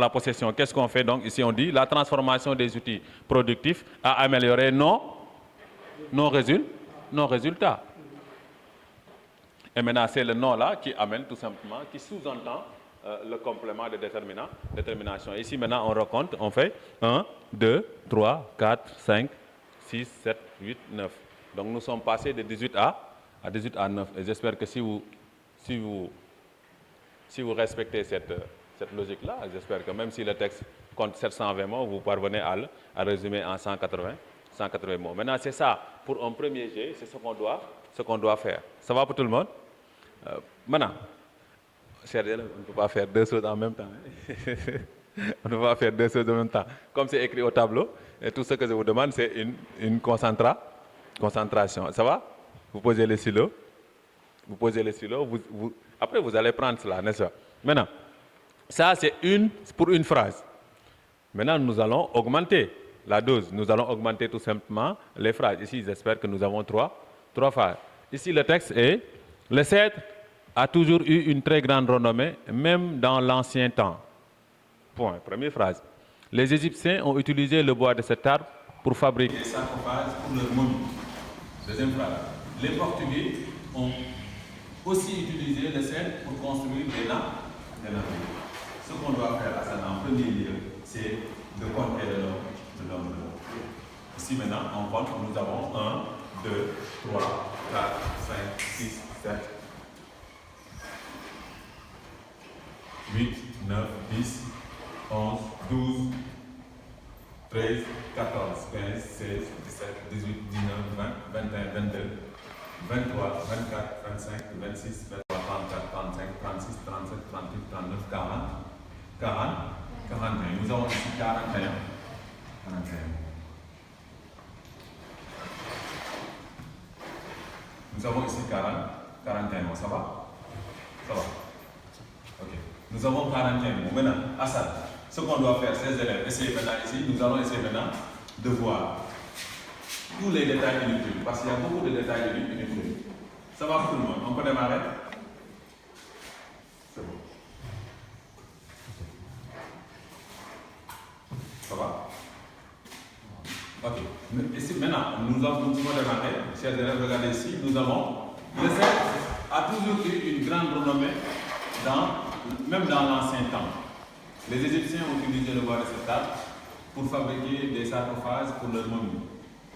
possession. Qu'est-ce qu'on fait donc? Ici, on dit la transformation des outils productifs a amélioré nos résultats. Et maintenant, c'est le nom là qui amène tout simplement, qui sous-entend le complément de détermination. Ici, maintenant, on recompte, on fait 1, 2, 3, 4, 5, 6, 7, 8, 9. Donc, nous sommes passés de 18 à 18 à 9. Et j'espère que si vous respectez cette logique-là, j'espère que même si le texte compte 720 mots, vous parvenez à résumer en 180 mots. Maintenant, c'est ça. Pour un premier jet, c'est ce qu'on doit faire. Ça va pour tout le monde? Maintenant, chers élèves, on ne peut pas faire deux choses en même temps. On ne peut pas faire deux choses en même temps. Comme c'est écrit au tableau, et tout ce que je vous demande, c'est une concentration. Ça va? Vous posez les stylos. Après, vous allez prendre cela, n'est-ce pas? Maintenant, ça, c'est pour une phrase. Maintenant, nous allons augmenter la dose. Nous allons augmenter tout simplement les phrases. Ici, j'espère que nous avons trois phrases. Ici, le texte est « Le cèdre a toujours eu une très grande renommée, même dans l'ancien temps. » Point. Première phrase. Les Égyptiens ont utilisé le bois de cet arbre pour fabriquer des sarcophages pour leurs momies. Deuxième phrase. Les Portugais ont aussi utilisé le cèdre pour construire des navires. Ce qu'on doit faire en premier lieu, c'est de compter le nombre de mots. Ici maintenant, on compte, nous avons 1, 2, 3, 4, 5, 6, 7, 8, 9, 10, 11, 12, 13, 14, 15, 16, 17, 18, 19, 20, 21, 22, 23, 24, 25, 26, 23, 34, 35, 36, 37, 38, 39, 40, 41. Nous avons ici 41. Nous avons ici 41. Ça va? Ça va? Ok. Nous avons 41 mots. Maintenant, Assad, ce qu'on doit faire, ces élèves, essayez maintenant ici, nous allons essayer maintenant de voir tous les détails inutiles, parce qu'il y a beaucoup de détails inutiles. Ça va pour tout le monde? On peut démarrer? C'est bon. Ça va? Ok. Ici, maintenant, nous allons démarrer. Chers élèves, regardez ici, nous avons le cèdre a toujours eu une grande renommée, même dans l'ancien temps. Les Égyptiens ont utilisé le bois de cet arbre pour fabriquer des sarcophages pour leurs momies.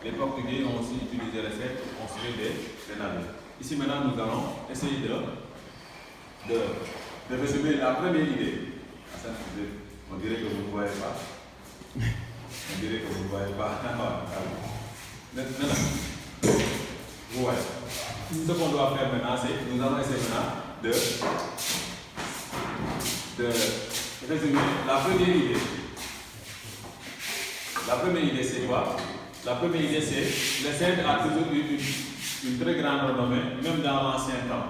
Les Portugais ont aussi utilisé le cèdre pour construire des navires. Ici maintenant, nous allons essayer de résumer la première idée. On dirait que vous ne voyez pas. On dirait que vous ne voyez pas. Maintenant, vous voyez. Ce qu'on doit faire maintenant, c'est nous allons essayer maintenant de résumer la première idée. La première idée, c'est quoi? La première idée, c'est le cèdre a toujours eu une très grande renommée, même dans l'ancien temps.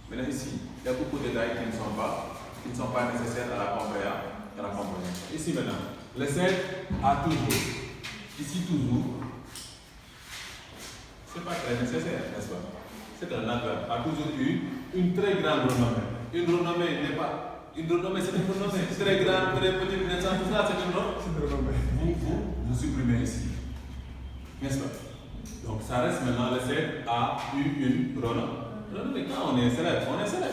Maintenant, ici, il y a beaucoup de détails qui ne sont pas nécessaires à la compréhension. Ici, maintenant, le cèdre a toujours, ici, toujours, ce n'est pas très nécessaire, n'est-ce pas? C'est un adverbe, a toujours eu une très grande renommée. Une renommée n'est pas. Une renommée, c'est une renommée. Très grande, très petite, tout ça, c'est une renommée. Vous supprimez ici. N'est-ce pas? Donc ça reste maintenant, le cèdre a eu une renommée. Quand on est célèbre,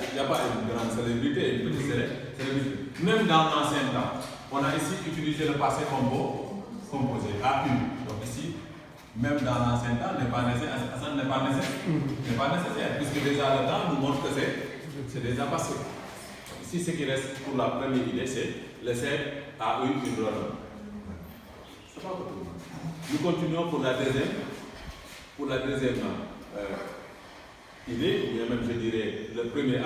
Il n'y a pas une grande célébrité, une petite célébrité. Même dans l'ancien temps, on a ici utilisé le passé composé, a eu. Donc ici, même dans l'ancien temps, n'est pas nécessaire, puisque déjà le temps nous montre que c'est déjà passé. Ici, ce qui reste pour la première idée, c'est le cèdre a eu une renommée. C'est pas beaucoup. Nous continuons pour la deuxième idée, ou bien même je dirais le premier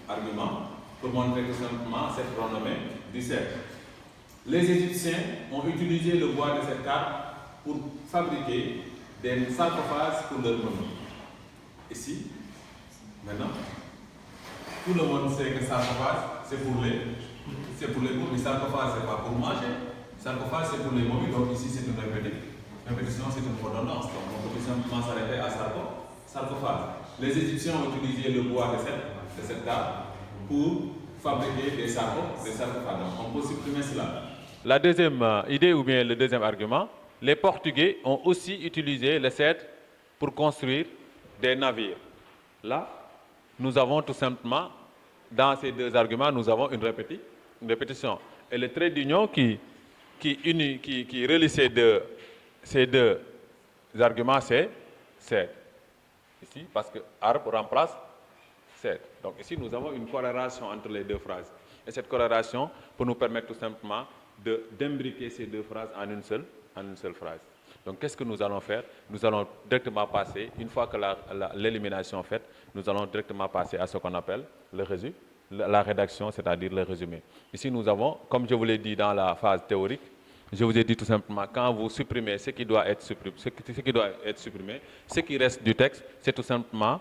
argument, pour montrer tout simplement cette renommée du cèdre. Les Égyptiens ont utilisé le bois de cet arbre pour fabriquer des sarcophages pour leurs momies. Ici, maintenant, tout le monde sait que sarcophage, c'est pour les momies. Sarcophage, c'est pas pour manger. Sarcophage, c'est pour les momies. Donc ici, c'est une répétition, c'est une redondance. Donc on peut tout simplement s'arrêter à sarcophage. Les Égyptiens ont utilisé le bois de cet arbre pour fabriquer des sarcophages. Donc on peut supprimer cela. La deuxième idée ou bien le deuxième argument, les Portugais ont aussi utilisé le cèdre pour construire des navires. Là, nous avons tout simplement dans ces deux arguments, nous avons une répétition. Et le trait d'union qui relie ces deux arguments, c'est cette. Ici, parce que arbre remplace cette. Donc ici, nous avons une corrélation entre les deux phrases. Et cette corrélation peut nous permettre tout simplement d'imbriquer ces deux phrases en une seule phrase. Donc qu'est-ce que nous allons faire? Nous allons directement passer, une fois que l'élimination est faite, nous allons directement passer à ce qu'on appelle le résumé, la rédaction, c'est-à-dire le résumé. Ici, nous avons, comme je vous l'ai dit dans la phase théorique, je vous ai dit tout simplement, quand vous supprimez ce qui doit être supprimé, ce qui reste du texte, c'est tout simplement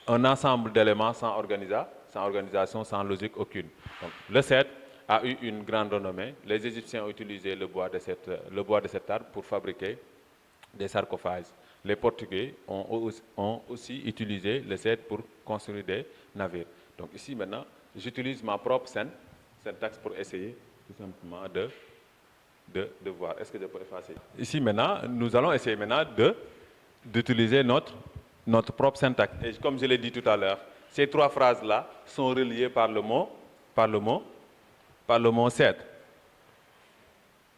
un ensemble d'éléments sans organisation, sans logique aucune. Donc, le 7 a eu une grande renommée. Les Égyptiens ont utilisé le bois de cet arbre pour fabriquer des sarcophages. Les Portugais ont aussi utilisé le cèdre pour construire des navires. Donc ici maintenant, j'utilise ma propre syntaxe pour essayer tout simplement de voir. Est-ce que je peux effacer? Ici maintenant, nous allons essayer maintenant d'utiliser notre propre syntaxe. Et comme je l'ai dit tout à l'heure, ces trois phrases-là sont reliées par le mot cèdre.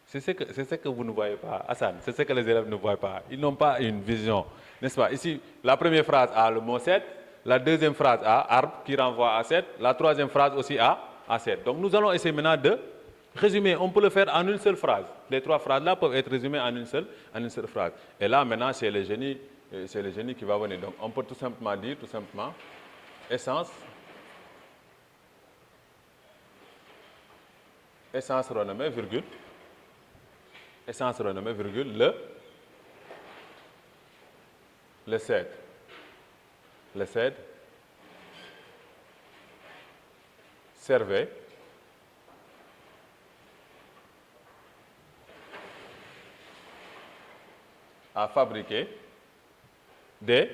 C'est ce que vous ne voyez pas, Hassan, c'est ce que les élèves ne voient pas. Ils n'ont pas une vision, n'est-ce pas? Ici, la première phrase a le mot cèdre, la deuxième phrase a arbre qui renvoie à cèdre, la troisième phrase aussi a cèdre. Donc nous allons essayer maintenant de résumer. On peut le faire en une seule phrase. Les trois phrases-là peuvent être résumées en une seule phrase. Et là, maintenant, c'est le génie qui va venir. Donc on peut tout simplement dire, essence renommée, virgule, le cèdre. Le cèdre servait à fabriquer des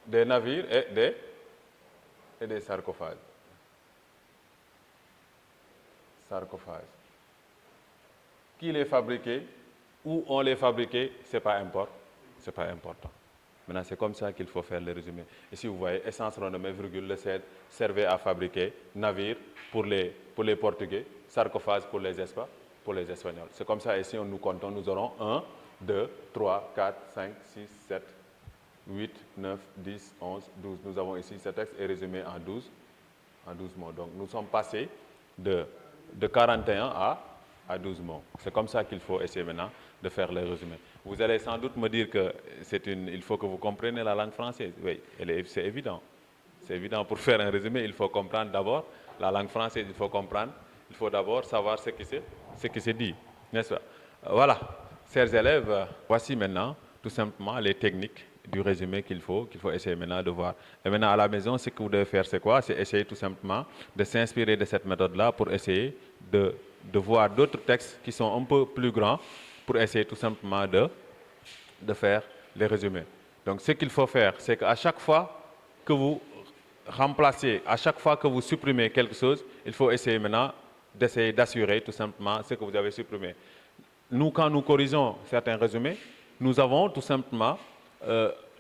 navires et des sarcophages. Qui les fabriquait, où on les fabriquait, ce n'est pas important. Maintenant, c'est comme ça qu'il faut faire le résumé. Ici, vous voyez, essence renommée, virgule, le cèdre servait à fabriquer navires pour les Portugais, sarcophages pour les Espagnols. C'est comme ça, ici, nous comptons, nous aurons 1, 2, 3, 4, 5, 6, 7, 8, 9, 10, 11, 12. Nous avons ici, ce texte est résumé en 12 mots. Donc, nous sommes passés de 41 à 12 mots. C'est comme ça qu'il faut essayer maintenant de faire le résumé. Vous allez sans doute me dire que il faut que vous compreniez la langue française. Oui, c'est évident. C'est évident. Pour faire un résumé, il faut comprendre d'abord la langue française. Il faut d'abord savoir ce qui se dit. N'est-ce pas? Voilà, chers élèves, voici maintenant tout simplement les techniques du résumé qu'il faut essayer maintenant de voir. Et maintenant, à la maison, ce que vous devez faire, c'est quoi? C'est essayer tout simplement de s'inspirer de cette méthode-là pour essayer de voir d'autres textes qui sont un peu plus grands pour essayer tout simplement de faire les résumés. Donc, ce qu'il faut faire, c'est qu'à chaque fois que vous remplacez, à chaque fois que vous supprimez quelque chose, il faut essayer maintenant d'essayer d'assurer tout simplement ce que vous avez supprimé. Nous, quand nous corrigeons certains résumés, nous avons tout simplement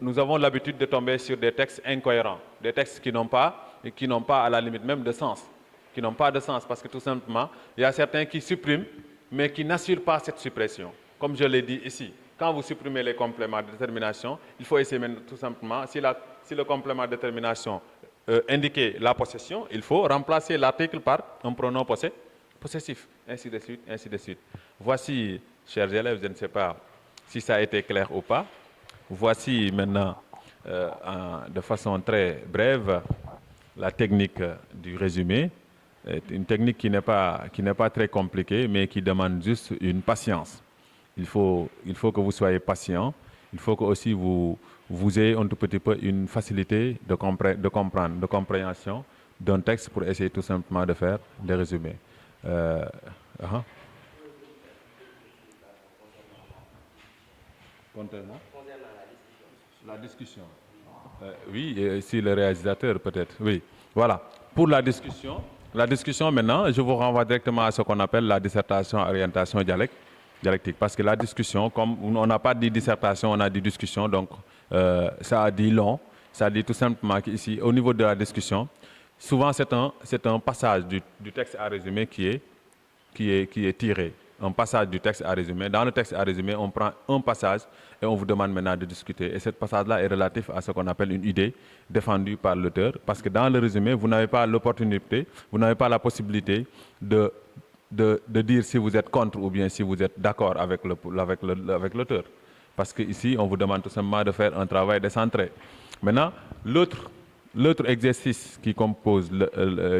l'habitude de tomber sur des textes incohérents, des textes qui n'ont pas à la limite même de sens, qui n'ont pas de sens parce que tout simplement, il y a certains qui suppriment, mais qui n'assurent pas cette suppression. Comme je l'ai dit ici, quand vous supprimez les compléments de détermination, il faut essayer tout simplement, si le complément de détermination indiquait la possession, il faut remplacer l'article par un pronom possessif, ainsi de suite, ainsi de suite. Voici, chers élèves, je ne sais pas si ça a été clair ou pas. Voici maintenant, de façon très brève, la technique du résumé. Une technique qui n'est pas très compliquée, mais qui demande juste une patience. Il faut que vous soyez patient. Il faut que aussi vous ayez un tout petit peu une facilité de compréhension d'un texte pour essayer tout simplement de faire des résumés. Concernant la discussion. Oui, si le réalisateur peut-être. Oui, voilà. Pour la discussion maintenant, je vous renvoie directement à ce qu'on appelle la dissertation orientation dialectique. Parce que la discussion, comme on n'a pas dit dissertation, on a dit discussion, donc Ça a dit long. Ça dit tout simplement qu'ici, au niveau de la discussion, souvent c'est un passage du texte à résumer qui est tiré. Un passage du texte à résumer. Dans le texte à résumer, on prend un passage et on vous demande maintenant de discuter. Et ce passage-là est relatif à ce qu'on appelle une idée défendue par l'auteur. Parce que dans le résumé, vous n'avez pas l'opportunité, vous n'avez pas la possibilité de dire si vous êtes contre ou bien si vous êtes d'accord avec l'auteur. Parce qu'ici, on vous demande tout simplement de faire un travail décentré. Maintenant, l'autre exercice qui compose,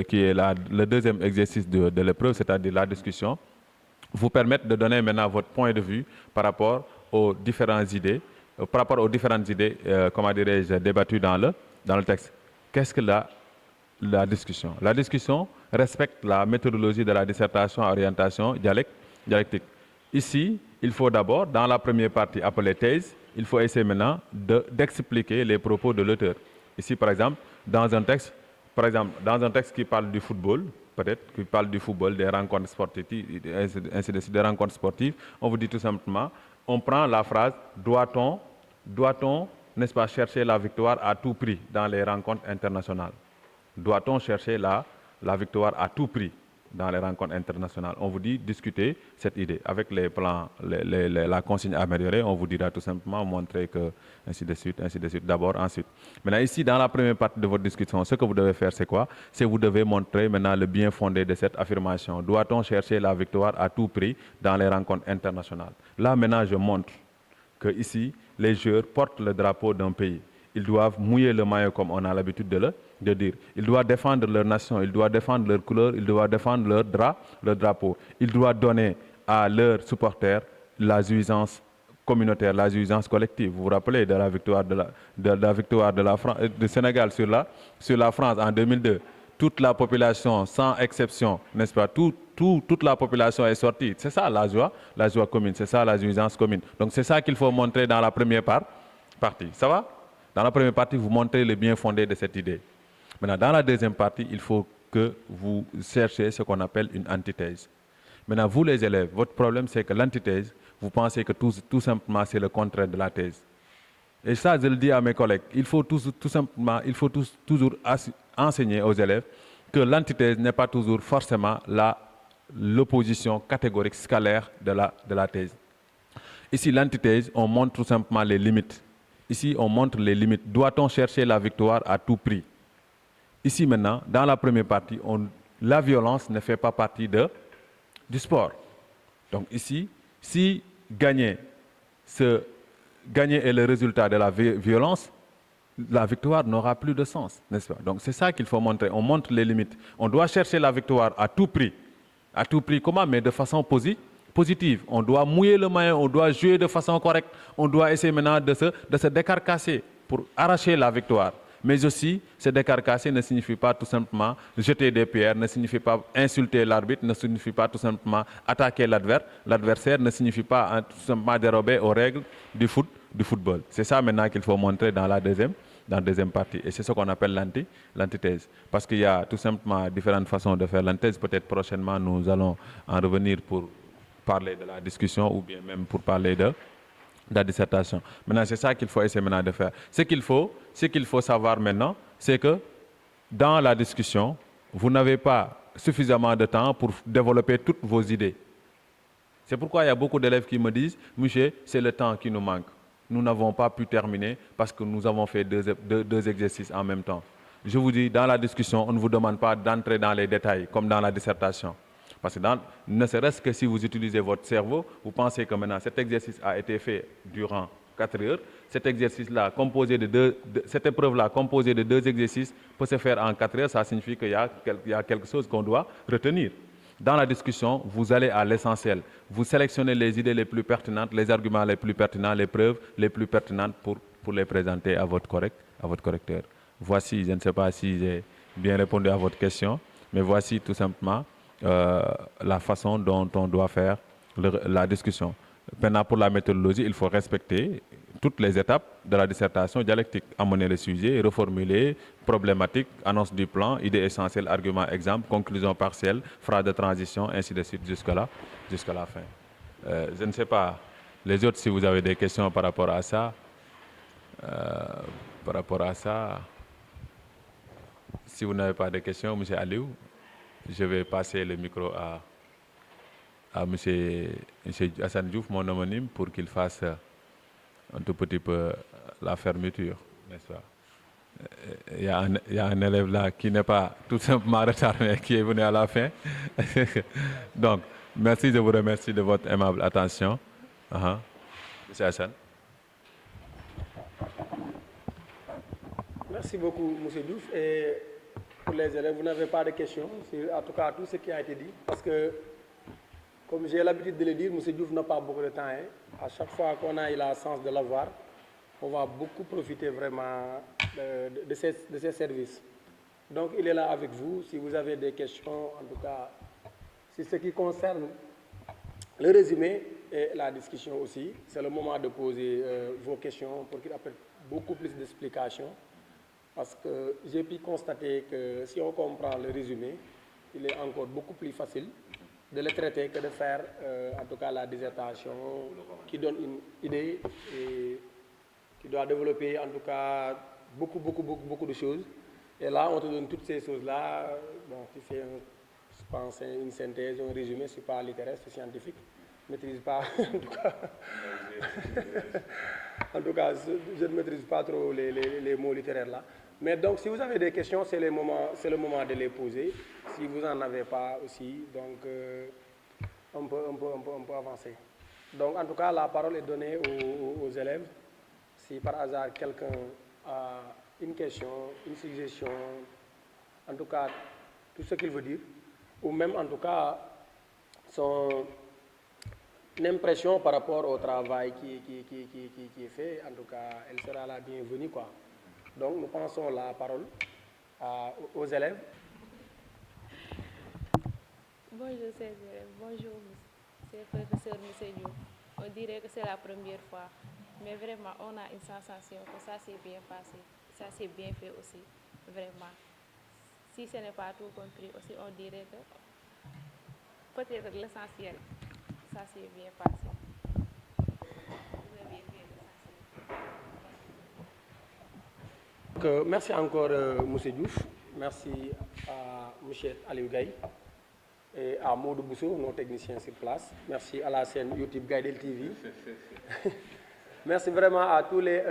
qui est le deuxième exercice de l'épreuve, c'est-à-dire la discussion, vous permettre de donner maintenant votre point de vue par rapport aux différentes idées, comment dirais-je, débattues dans le texte. Qu'est-ce que la discussion? La discussion respecte la méthodologie de la dissertation à orientation dialectique. Ici, il faut d'abord, dans la première partie appelée thèse, il faut essayer maintenant d'expliquer les propos de l'auteur. Ici, par exemple, dans un texte qui parle du football, peut-être qui parle du football, des rencontres sportives, ainsi de suite, des rencontres sportives, on vous dit tout simplement, on prend la phrase doit-on, n'est-ce pas, chercher la victoire à tout prix dans les rencontres internationales? Doit-on chercher la victoire à tout prix dans les rencontres internationales? On vous dit discuter cette idée. Avec les plans, la consigne améliorée, on vous dira tout simplement montrer que, ainsi de suite, d'abord, ensuite. Maintenant, ici, dans la première partie de votre discussion, ce que vous devez faire, c'est quoi? C'est vous devez montrer maintenant le bien fondé de cette affirmation. Doit-on chercher la victoire à tout prix dans les rencontres internationales? Là, maintenant, je montre que ici, les joueurs portent le drapeau d'un pays. Ils doivent mouiller le maillot comme on a l'habitude de dire. Ils doivent défendre leur nation, ils doivent défendre leur couleur, ils doivent défendre leur drapeau. Ils doivent donner à leurs supporters la jouissance communautaire, la jouissance collective. Vous vous rappelez de la victoire du Sénégal sur la France en 2002. Toute la population, sans exception, n'est-ce pas, toute la population est sortie. C'est ça la joie commune, c'est ça la jouissance commune. Donc c'est ça qu'il faut montrer dans la première partie. Ça va? Dans la première partie, vous montrez le bien fondé de cette idée. Maintenant, dans la deuxième partie, il faut que vous cherchiez ce qu'on appelle une antithèse. Maintenant, vous les élèves, votre problème c'est que l'antithèse, vous pensez que tout simplement c'est le contraire de la thèse. Et ça, je le dis à mes collègues, il faut toujours enseigner aux élèves que l'antithèse n'est pas toujours forcément l'opposition catégorique scalaire de la thèse. Ici, l'antithèse, on montre tout simplement les limites. Ici, on montre les limites. Doit-on chercher la victoire à tout prix? Ici, maintenant, dans la première partie, la violence ne fait pas partie du sport. Donc ici, si gagner est le résultat de la violence, la victoire n'aura plus de sens, n'est-ce pas? Donc c'est ça qu'il faut montrer. On montre les limites. On doit chercher la victoire à tout prix. À tout prix comment? Mais de façon positive. On doit mouiller le maillot, on doit jouer de façon correcte. On doit essayer maintenant de se décarcasser pour arracher la victoire. Mais aussi, se décarcasser ne signifie pas tout simplement jeter des pierres, ne signifie pas insulter l'arbitre, ne signifie pas tout simplement attaquer l'adversaire, ne signifie pas tout simplement dérober aux règles du football. C'est ça maintenant qu'il faut montrer dans la deuxième partie. Et c'est ce qu'on appelle l'antithèse. Parce qu'il y a tout simplement différentes façons de faire l'antithèse. Peut-être prochainement, nous allons en revenir pour parler de la discussion ou bien même pour parler de la dissertation. Maintenant, c'est ça qu'il faut essayer maintenant de faire. Ce qu'il faut savoir maintenant, c'est que dans la discussion, vous n'avez pas suffisamment de temps pour développer toutes vos idées. C'est pourquoi il y a beaucoup d'élèves qui me disent « Monsieur, c'est le temps qui nous manque. Nous n'avons pas pu terminer parce que nous avons fait deux exercices en même temps. » Je vous dis, dans la discussion, on ne vous demande pas d'entrer dans les détails comme dans la dissertation. Parce que ne serait-ce que si vous utilisez votre cerveau, vous pensez que maintenant cet exercice a été fait durant 4 heures. Cet exercice-là, cette épreuve-là, composée de 2 exercices, peut se faire en 4 heures. Ça signifie qu'il y a quelque chose qu'on doit retenir. Dans la discussion, vous allez à l'essentiel. Vous sélectionnez les idées les plus pertinentes, les arguments les plus pertinents, les preuves les plus pertinentes pour les présenter à votre correcteur. Voici, je ne sais pas si j'ai bien répondu à votre question, mais voici tout simplement la façon dont on doit faire la discussion. Maintenant, pour la méthodologie, il faut respecter toutes les étapes de la dissertation dialectique. Amener le sujet, reformuler, problématique, annonce du plan, idée essentielle, argument, exemple, conclusion partielle, phrase de transition, ainsi de suite jusqu'à la fin. Je ne sais pas, les autres, si vous avez des questions par rapport à ça. Par rapport à ça, si vous n'avez pas de questions, M. Aliou, je vais passer le micro à M. Hassan Diouf, mon homonyme, pour qu'il fasse un tout petit peu la fermeture, n'est-ce pas? Il y a un élève là qui n'est pas tout simplement retardé, mais qui est venu à la fin. Donc, merci, je vous remercie de votre aimable attention. Monsieur Hassan. Merci beaucoup, M. Diouf. Et pour les élèves, vous n'avez pas de questions sur, en tout cas, tout ce qui a été dit. Parce que, comme j'ai l'habitude de le dire, M. Diouf n'a pas beaucoup de temps. Hein. À chaque fois qu'on a eu la chance de l'avoir, on va beaucoup profiter vraiment de ces services. Donc, il est là avec vous. Si vous avez des questions, en tout cas, sur ce qui concerne le résumé et la discussion aussi, c'est le moment de poser vos questions pour qu'il apporte beaucoup plus d'explications. Parce que j'ai pu constater que si on comprend le résumé, il est encore beaucoup plus facile de le traiter que de faire, en tout cas, la dissertation qui donne une idée et qui doit développer, en tout cas, beaucoup de choses. Et là, on te donne toutes ces choses-là. Bon, tu fais, je pense, une synthèse, un résumé. Je ne suis pas littéraire, je suis scientifique. Je ne maîtrise pas, en tout cas. En tout cas, je ne maîtrise pas trop les mots littéraires là. Mais donc, si vous avez des questions, c'est le moment de les poser. Si vous n'en avez pas aussi, donc on peut avancer. Donc, en tout cas, la parole est donnée aux élèves. Si par hasard quelqu'un a une question, une suggestion, en tout cas, tout ce qu'il veut dire, ou même en tout cas son impression par rapport au travail qui est fait, en tout cas, elle sera la bienvenue, quoi. Donc, nous passons la parole aux élèves. Bonjour, chers élèves. Bonjour, c'est le professeur M. Diouf. On dirait que c'est la première fois, mais vraiment, on a une sensation que ça s'est bien passé, ça s'est bien fait aussi, vraiment. Si ce n'est pas tout compris aussi, on dirait que peut-être l'essentiel, ça s'est bien passé. Vous avez fait l'essentiel. Donc, merci encore, M. Diouf. Merci à M. Aliou Gaye et à Maudou Bousso, nos techniciens sur place. Merci à la chaîne YouTube Gaïdel TV. Merci vraiment à tous les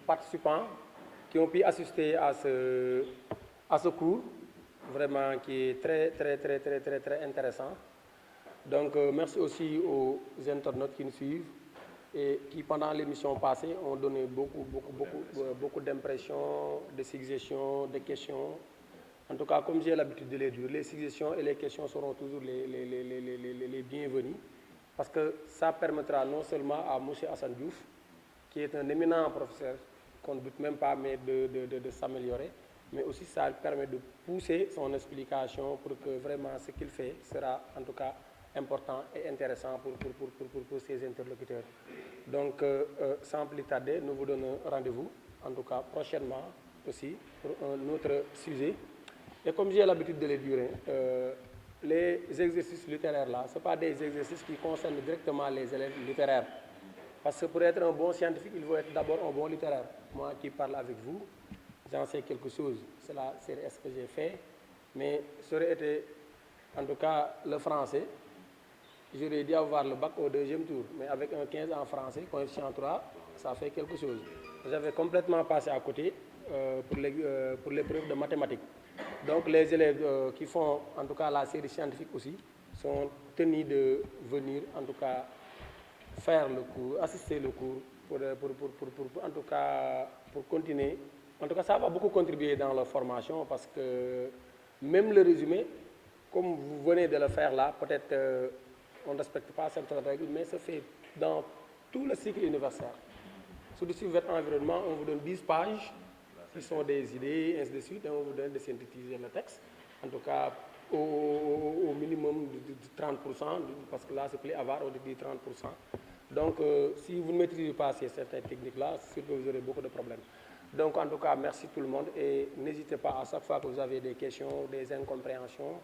participants qui ont pu assister à ce cours, vraiment qui est très intéressant. Donc, merci aussi aux internautes qui nous suivent et qui, pendant l'émission passée, ont donné beaucoup d'impressions, de suggestions, de questions. En tout cas, comme j'ai l'habitude de les dire, les suggestions et les questions seront toujours les bienvenues, parce que ça permettra non seulement à M. Hassan Diouf, qui est un éminent professeur, qu'on ne doute même pas, mais de s'améliorer, mais aussi ça permet de pousser son explication pour que vraiment ce qu'il fait sera en tout cas important et intéressant pour ses interlocuteurs. Donc, sans plus tarder, nous vous donnons rendez-vous, en tout cas prochainement aussi, pour un autre sujet. Et comme j'ai l'habitude de le dire, les exercices littéraires là, ce ne sont pas des exercices qui concernent directement les élèves littéraires. Parce que pour être un bon scientifique, il faut être d'abord un bon littéraire. Moi qui parle avec vous, j'en sais quelque chose. C'est ce que j'ai fait. Mais ça aurait été, en tout cas, le français. J'aurais dû avoir le bac au deuxième tour. Mais avec un 15 en français, coefficient 3, ça fait quelque chose. J'avais complètement passé à côté pour l'épreuve de mathématiques. Donc les élèves qui font en tout cas la série scientifique aussi sont tenus de venir en tout cas faire le cours, assister le cours en tout cas pour continuer. En tout cas, ça va beaucoup contribuer dans la formation parce que même le résumé, comme vous venez de le faire là, peut-être on ne respecte pas certaines règles, mais ça fait dans tout le cycle universitaire. Sur le sujet environnement, on vous donne 10 pages qui sont des idées, ainsi de suite, et on vous donne de synthétiser le texte. En tout cas, au minimum de 30%, parce que là, c'est plus avare, on dit 30%. Donc, si vous ne maîtrisez pas certaines techniques-là, c'est sûr que vous aurez beaucoup de problèmes. Donc, en tout cas, merci tout le monde et n'hésitez pas à chaque fois que vous avez des questions, des incompréhensions,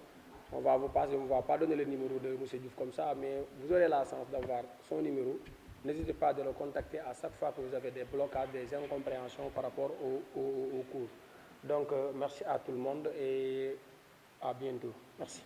on ne va pas donner le numéro de M. Diouf comme ça, mais vous aurez la chance d'avoir son numéro N'hésitez pas de le contacter à chaque fois que vous avez des blocages, des incompréhensions par rapport au cours. Donc, merci à tout le monde et à bientôt. Merci.